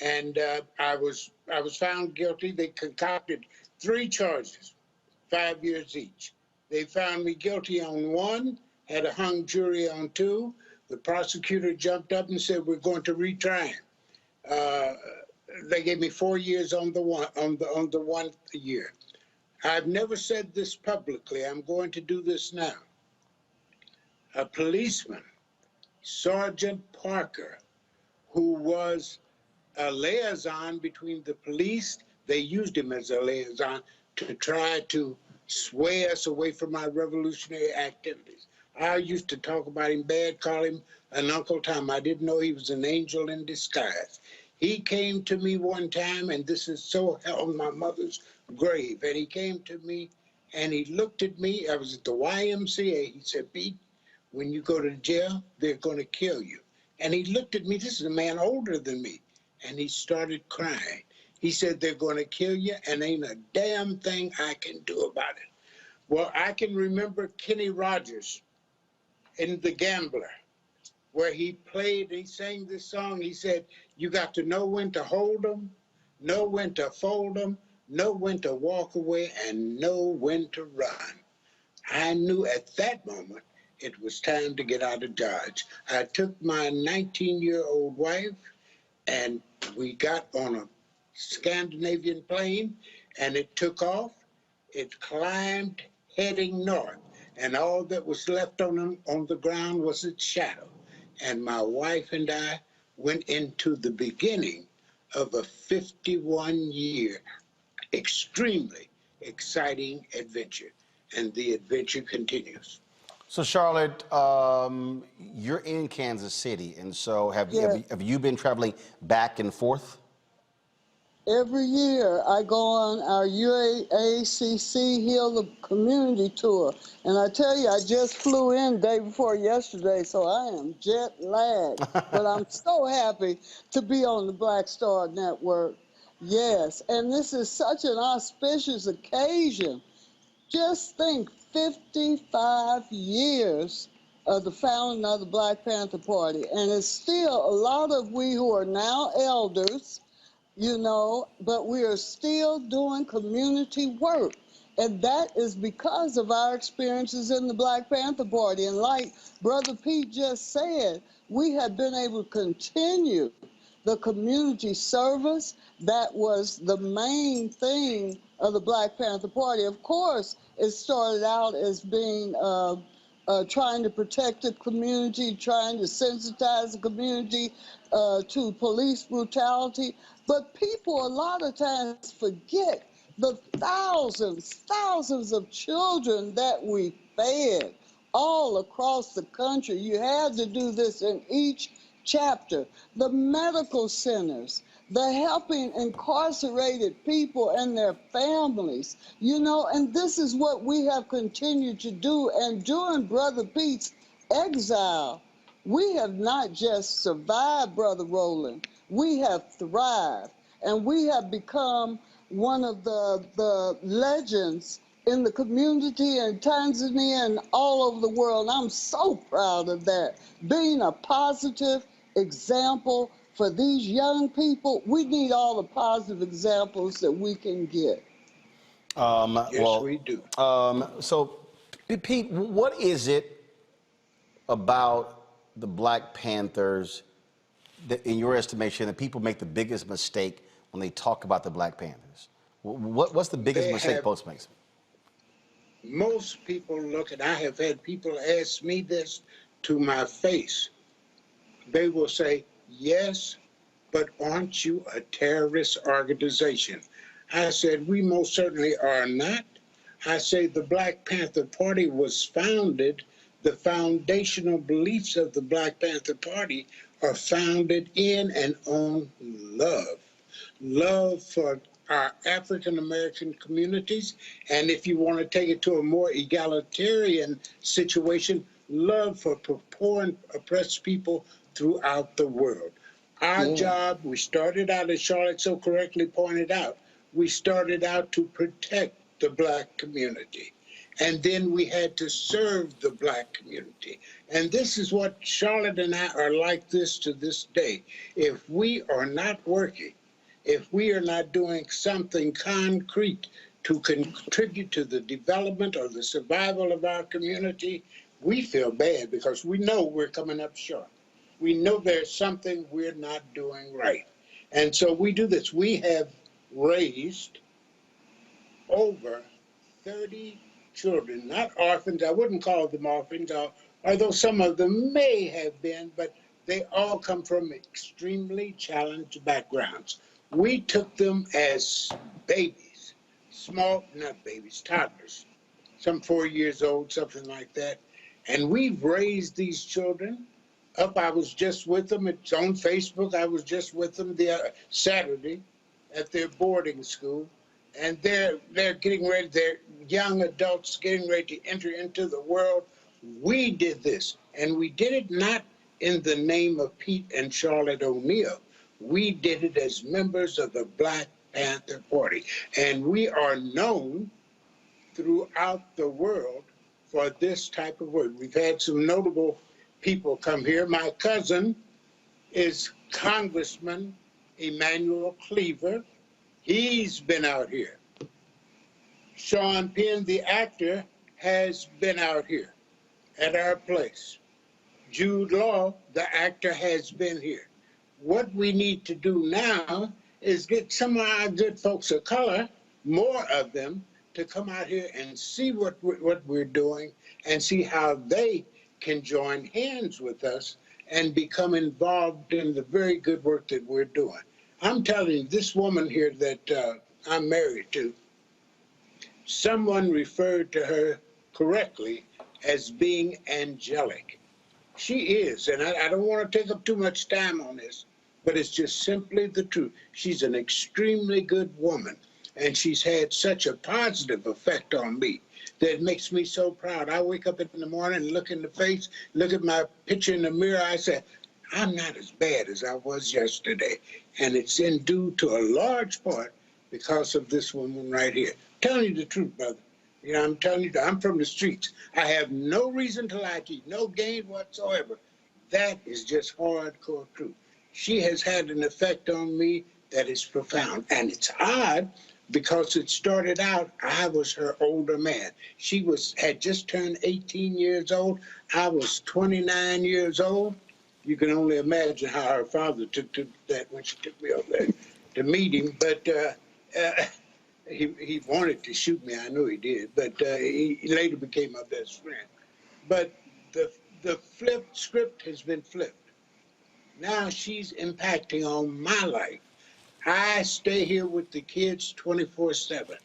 And I was found guilty. They concocted 3 charges, 5 years each. They found me guilty on 1, had a hung jury on 2. The prosecutor jumped up and said, "We're going to retry him." They gave me 4 years on the 1 year. I've never said this publicly. I'm going to do this now. A policeman, Sergeant Parker, who was a liaison between the police, they used him as a liaison, to try to sway us away from our revolutionary activities. I used to talk about him bad, call him an Uncle Tom. I didn't know he was an angel in disguise. He came to me one time, and this is so on my mother's grave, and he came to me and he looked at me. I was at the YMCA. He said, Pete, when you go to jail, they're going to kill you. And he looked at me. This is a man older than me. And he started crying. He said, they're going to kill you, and ain't a damn thing I can do about it. Well, I can remember Kenny Rogers in The Gambler, where he played, he sang this song. He said, you got to know when to hold them, know when to fold them, know when to walk away, and know when to run. I knew at that moment it was time to get out of Dodge. I took my 19-year-old wife, and we got on a Scandinavian plane, and it took off. It climbed, heading north, and all that was left on the ground was its shadow. And my wife and I went into the beginning of a 51-year, extremely exciting adventure, and the adventure continues. So, Charlotte, you're in Kansas City, and so have you been traveling back and forth? Every year I go on our UACC Heal the Community Tour. And I tell you, I just flew in day before yesterday, so I am jet lagged. But I'm so happy to be on the Black Star Network. Yes, and this is such an auspicious occasion. Just think, 55 years of the founding of the Black Panther Party. And it's still a lot of we who are now elders, you know, but we are still doing community work. And that is because of our experiences in the Black Panther Party. And like Brother Pete just said, we have been able to continue the community service that was the main thing of the Black Panther Party. Of course, it started out as being trying to protect the community, trying to sensitize the community to police brutality. But people a lot of times forget the thousands of children that we fed all across the country. You had to do this in each chapter. The medical centers, the helping incarcerated people and their families, you know, and this is what we have continued to do. And during Brother Pete's exile, we have not just survived, Brother Roland, we have thrived, and we have become one of the legends in the community in Tanzania and all over the world. I'm so proud of that. Being a positive example for these young people, we need all the positive examples that we can get. Yes, we do. So, Pete, what is it about the Black Panthers that, in your estimation, that people make the biggest mistake when they talk about the Black Panthers? What's the biggest mistake folks make? Most people look at, I have had people ask me this to my face. They will say, yes, but aren't you a terrorist organization? I said, we most certainly are not. I say the Black Panther Party was founded, the foundational beliefs of the Black Panther Party are founded in and on love. Love for our African-American communities, and if you want to take it to a more egalitarian situation, love for poor and oppressed people throughout the world. Our job, we started out, as Charlotte so correctly pointed out, we started out to protect the Black community. And then we had to serve the Black community. And this is what Charlotte and I are like this to this day. If we are not working, if we are not doing something concrete to contribute to the development or the survival of our community, we feel bad because we know we're coming up short. We know there's something we're not doing right. And so we do this. We have raised over 30 children, not orphans. I wouldn't call them orphans, although some of them may have been, but they all come from extremely challenged backgrounds. We took them as babies, small, not babies, toddlers, some 4 years old, something like that. And we've raised these children up. I was just with them. It's on Facebook. I was just with them the Saturday at their boarding school. And they're getting ready, they're young adults getting ready to enter into the world. We did this, and we did it not in the name of Pete and Charlotte O'Neill. We did it as members of the Black Panther Party. And we are known throughout the world for this type of work. We've had some notable people come here. My cousin is Congressman Emmanuel Cleaver. He's been out here. Sean Penn, the actor, has been out here at our place. Jude Law, the actor, has been here. What we need to do now is get some of our good folks of color, more of them, to come out here and see what we're doing and see how they can join hands with us and become involved in the very good work that we're doing. I'm telling you, this woman here that I'm married to, someone referred to her correctly as being angelic. She is, and I don't want to take up too much time on this, but it's just simply the truth. She's an extremely good woman, and she's had such a positive effect on me that it makes me so proud. I wake up in the morning and look in the face, look at my picture in the mirror, I say, I'm not as bad as I was yesterday. And it's in due to a large part because of this woman right here. Telling you the truth, brother. You know, I'm telling you, I'm from the streets. I have no reason to lie to you, no gain whatsoever. That is just hardcore truth. She has had an effect on me that is profound. And it's odd because it started out, I was her older man. She had just turned 18 years old. I was 29 years old. You can only imagine how her father took to that when she took me over there to meet him. But he wanted to shoot me. I know he did. But he later became my best friend. But the script has been flipped. Now she's impacting on my life. I stay here with the kids 24/7.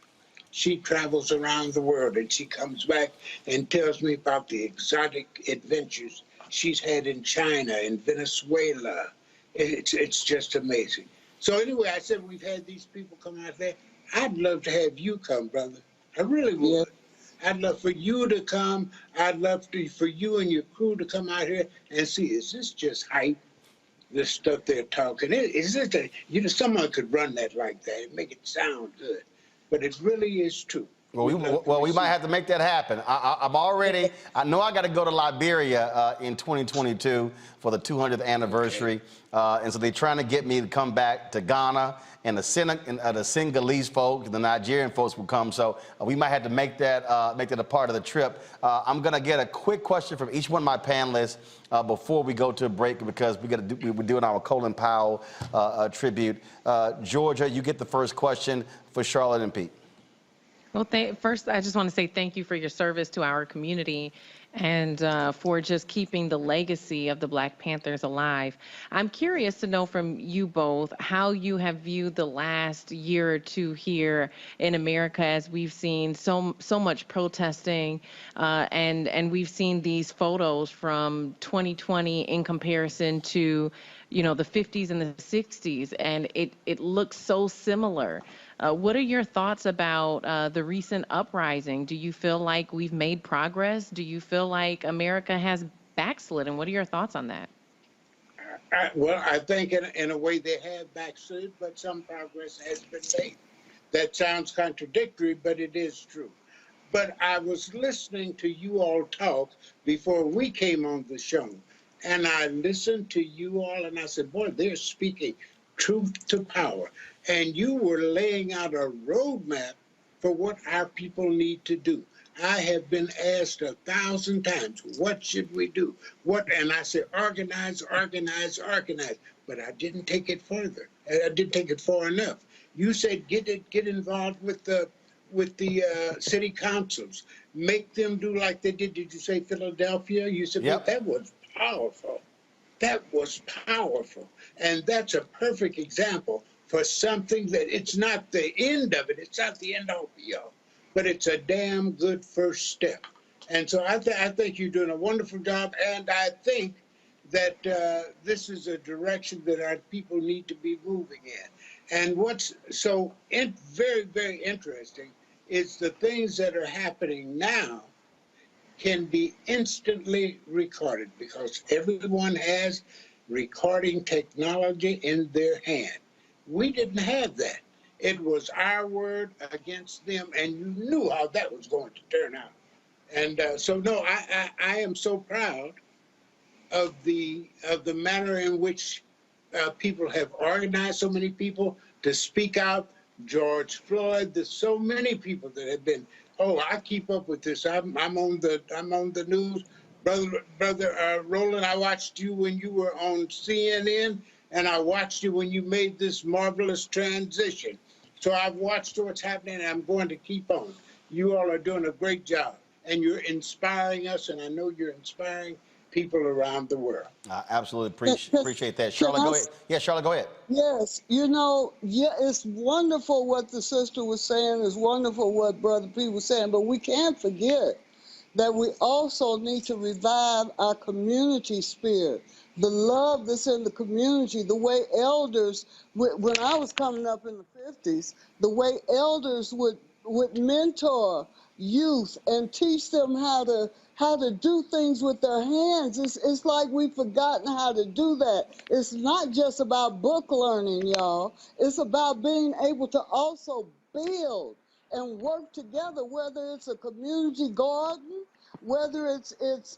She travels around the world and she comes back and tells me about the exotic adventures she's had in China and Venezuela. It's just amazing. So anyway, I said we've had these people come out there. I'd love to have you come, brother. I really would. I'd love for you to come. I'd love for you and your crew to come out here and see, is this just hype? This stuff they're talking. Is this someone could run that like that and make it sound good, but it really is true. Well, we might have to make that happen. I know I got to go to Liberia in 2022 for the 200th anniversary. And so they're trying to get me to come back to Ghana, and the Senegalese folks, the Nigerian folks will come. So we might have to make that a part of the trip. I'm going to get a quick question from each one of my panelists before we go to a break, because we're doing our Colin Powell tribute. Georgia, you get the first question for Charlotte and Pete. Well, first, I just want to say thank you for your service to our community and for just keeping the legacy of the Black Panthers alive. I'm curious to know from you both how you have viewed the last year or two here in America, as we've seen so much protesting, and we've seen these photos from 2020 in comparison to, the 50s and the 60s, and it looks so similar. What are your thoughts about the recent uprising? Do you feel like we've made progress? Do you feel like America has backslidden? What are your thoughts on that? Well, I think in a way they have backslid, but some progress has been made. That sounds contradictory, but it is true. But I was listening to you all talk before we came on the show, and I listened to you all, and I said, boy, they're speaking truth to power. And you were laying out a roadmap for what our people need to do. I have been asked 1,000 times, what should we do? And I said, organize, organize, organize. But I didn't take it further. I didn't take it far enough. You said get involved with the city councils. Make them do like they did. Did you say Philadelphia? You said, yep. That was powerful. That was powerful. And that's a perfect example for something that it's not the end of it, it's not the end all be all, but it's a damn good first step. And so I think you're doing a wonderful job, and I think that this is a direction that our people need to be moving in. And what's so very, very interesting is the things that are happening now can be instantly recorded because everyone has recording technology in their hand. We didn't have that. It was our word against them, and you knew how that was going to turn out. And so, no, I am so proud of the manner in which people have organized so many people to speak out. George Floyd, there's so many people that have been. Oh, I keep up with this. I'm on the news, brother Roland. I watched you when you were on CNN, and I watched you when you made this marvelous transition. So I've watched what's happening, and I'm going to keep on. You all are doing a great job, and you're inspiring us, and I know you're inspiring people around the world. I absolutely appreciate that. Charlotte, go ahead. Yeah, Charlotte, go ahead. Yes, yeah, it's wonderful what the sister was saying. It's wonderful what Brother P was saying, but we can't forget that we also need to revive our community spirit, the love that's in the community, the way elders, when I was coming up in the 50s, the way elders would mentor youth and teach them how to do things with their hands. It's like we've forgotten how to do that. It's not just about book learning, y'all. It's about being able to also build and work together, whether it's a community garden, whether it's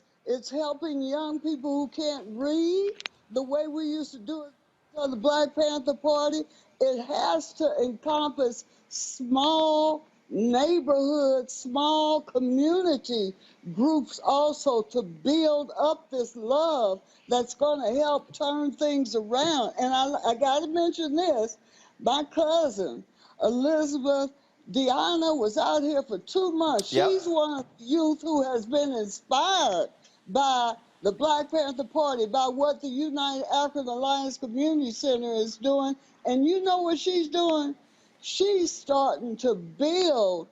helping young people who can't read, the way we used to do it for the Black Panther Party. It has to encompass small neighborhoods, small community groups also to build up this love that's going to help turn things around. And I got to mention this. My cousin, Elizabeth Deanna, was out here for 2 months. Yep. She's one of the youth who has been inspired by the Black Panther Party, by what the United African Alliance Community Center is doing. And you know what she's doing? She's starting to build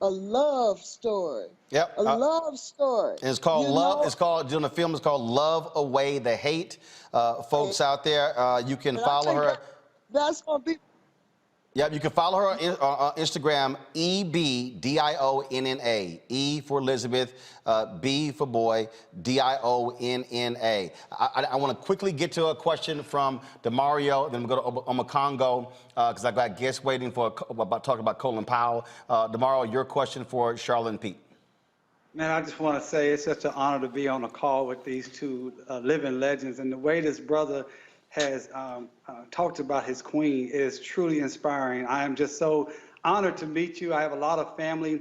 a love story. Yep. A love story. It's called Love. It's called, doing the film is called Love Away the Hate. Folks out there, you can follow her. That's going to be. Yep, you can follow her on Instagram, EBDIONNA. E for Elizabeth, B for boy, DIONNA. I want to quickly get to a question from DeMario, then we'll go to Omakongo, because I've got guests waiting for talking about Colin Powell. DeMario, your question for Charlotte and Pete. Man, I just want to say it's such an honor to be on a call with these two living legends, and the way this brother has talked about his queen is truly inspiring. I am just so honored to meet you. I have a lot of family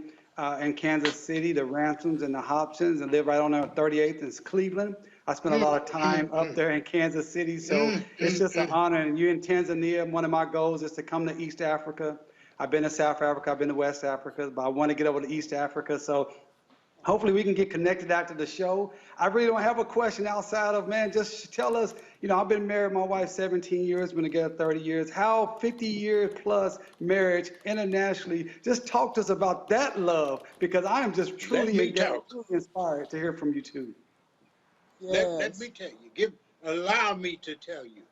in Kansas City, the Ransoms and the Hobsons, and live right on 38th in Cleveland. I spent a lot of time up there in Kansas City, so it's just an honor. And you in Tanzania, one of my goals is to come to East Africa. I've been to South Africa, I've been to West Africa, but I want to get over to East Africa. So hopefully we can get connected after the show. I really don't have a question outside of, man, just tell us, I've been married, my wife 17 years, been together 30 years. How 50-year plus marriage internationally, just talk to us about that love, because I am just truly inspired to hear from you two. Yes. Let me tell you, allow me to tell you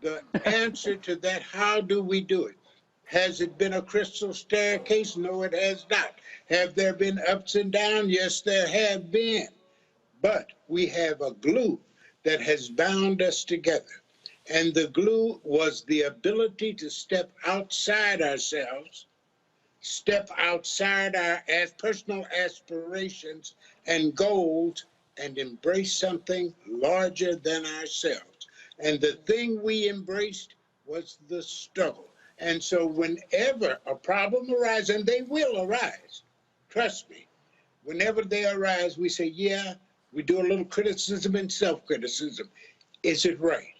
the answer to that. How do we do it? Has it been a crystal staircase? No, it has not. Have there been ups and downs? Yes, there have been. But we have a glue that has bound us together. And the glue was the ability to step outside ourselves, step outside our personal aspirations and goals, and embrace something larger than ourselves. And the thing we embraced was the struggle. And so whenever a problem arises, and they will arise, trust me, whenever they arise, we say, yeah, we do a little criticism and self-criticism. Is it right?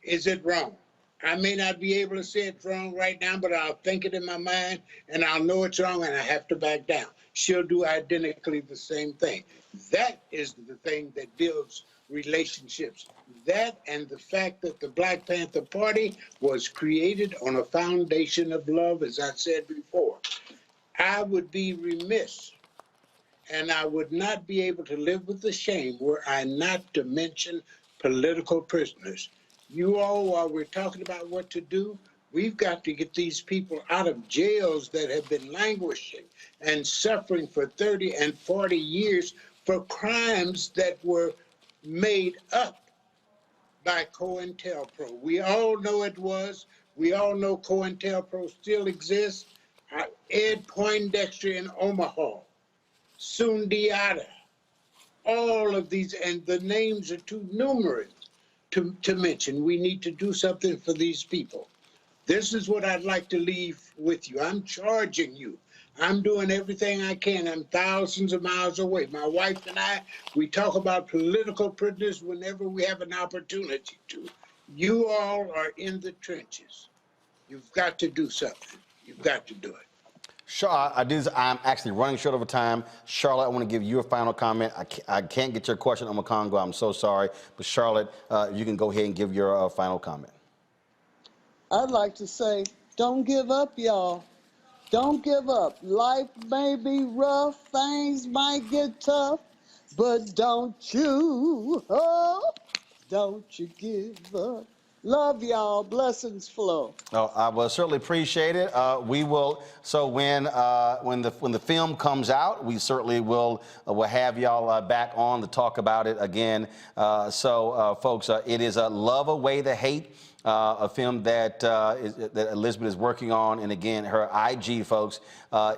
Is it wrong? I may not be able to say it's wrong right now, but I'll think it in my mind, and I'll know it's wrong, and I have to back down. She'll do identically the same thing. That is the thing that builds relationships. That and the fact that the Black Panther Party was created on a foundation of love, as I said before. I would be remiss and I would not be able to live with the shame were I not to mention political prisoners. You all, while we're talking about what to do, we've got to get these people out of jails that have been languishing and suffering for 30 and 40 years for crimes that were made up by COINTELPRO. We all know it was. We all know COINTELPRO still exists. Ed Poindexter in Omaha, Sundiata, all of these, and the names are too numerous to mention. We need to do something for these people. This is what I'd like to leave with you. I'm charging you. I'm doing everything I can. I'm thousands of miles away. My wife and I, we talk about political prisoners whenever we have an opportunity to. You all are in the trenches. You've got to do something. You've got to do it. Sure, I'm actually running short of time. Charlotte, I want to give you a final comment. I can't get your question on Congo. I'm so sorry. But Charlotte, you can go ahead and give your final comment. I'd like to say, don't give up, y'all. Don't give up. Life may be rough, things might get tough, but don't you give up. Love y'all. Blessings flow. Oh, I will certainly appreciate it. We will. So when the film comes out, we certainly will have y'all back on to talk about it again. Folks, it is Love Away the Hate. A film that that Elizabeth is working on, and again, her IG, folks,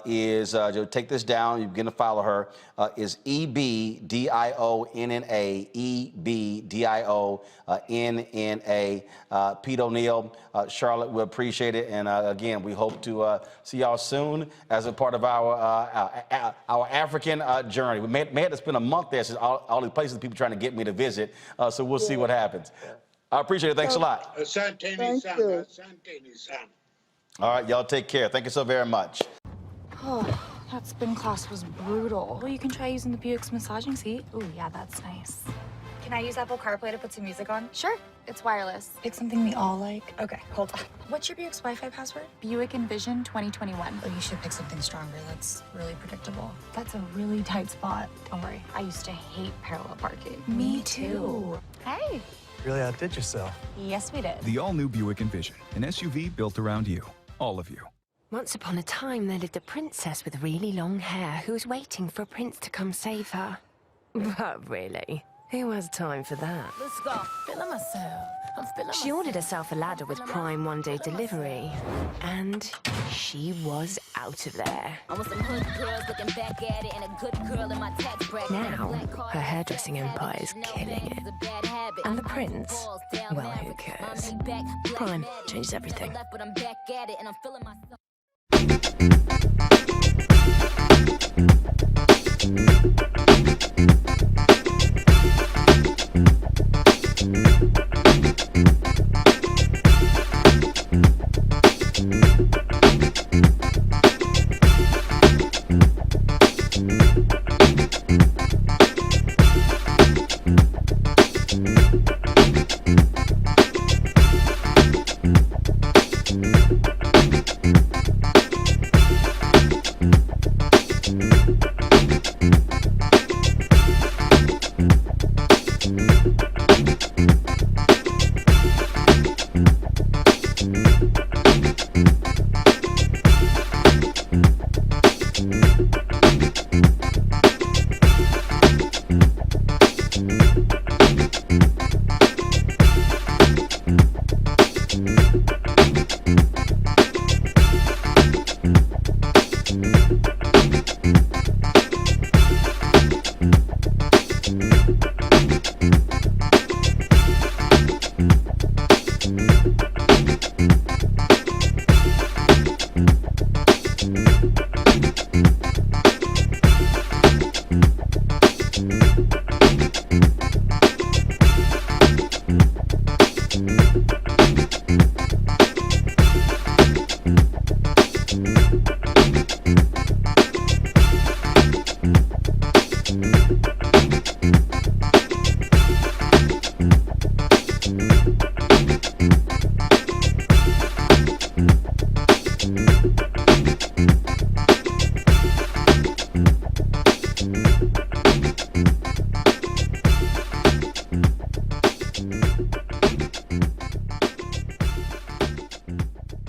is take this down. You begin to follow her. Is EBDIONNA, EBDIONNA. Pete O'Neill, Charlotte, we appreciate it, and again, we hope to see y'all soon as a part of our African journey. We may have to spend a month there, since all the places people trying to get me to visit. So we'll see what happens. I appreciate it. Thanks a lot. All right, y'all take care. Thank you so very much. Oh, that spin class was brutal. Well, you can try using the Buick's massaging seat. Ooh, yeah, that's nice. Can I use Apple CarPlay to put some music on? Sure, it's wireless. Pick something we all like. Okay, hold on. What's your Buick's Wi-Fi password? Buick Envision 2021. Oh, you should pick something stronger. That's really predictable. That's a really tight spot. Don't worry, I used to hate parallel parking. Me too. Hey. Really outdid yourself. Yes, we did. The all-new Buick Envision, an SUV built around you, all of you. Once upon a time, there lived a princess with really long hair who was waiting for a prince to come save her. But really, who has time for that? Let's go. Feeling myself. I'm feeling She ordered herself a ladder with Prime one-day delivery, and she was out of there. Almost some hood girls looking back at it, and a good girl in my tax bracket. Now, her hairdressing empire is killing it. And the prince, well, who cares? Prime changes everything. But I'm back at it, and I'm feeling myself.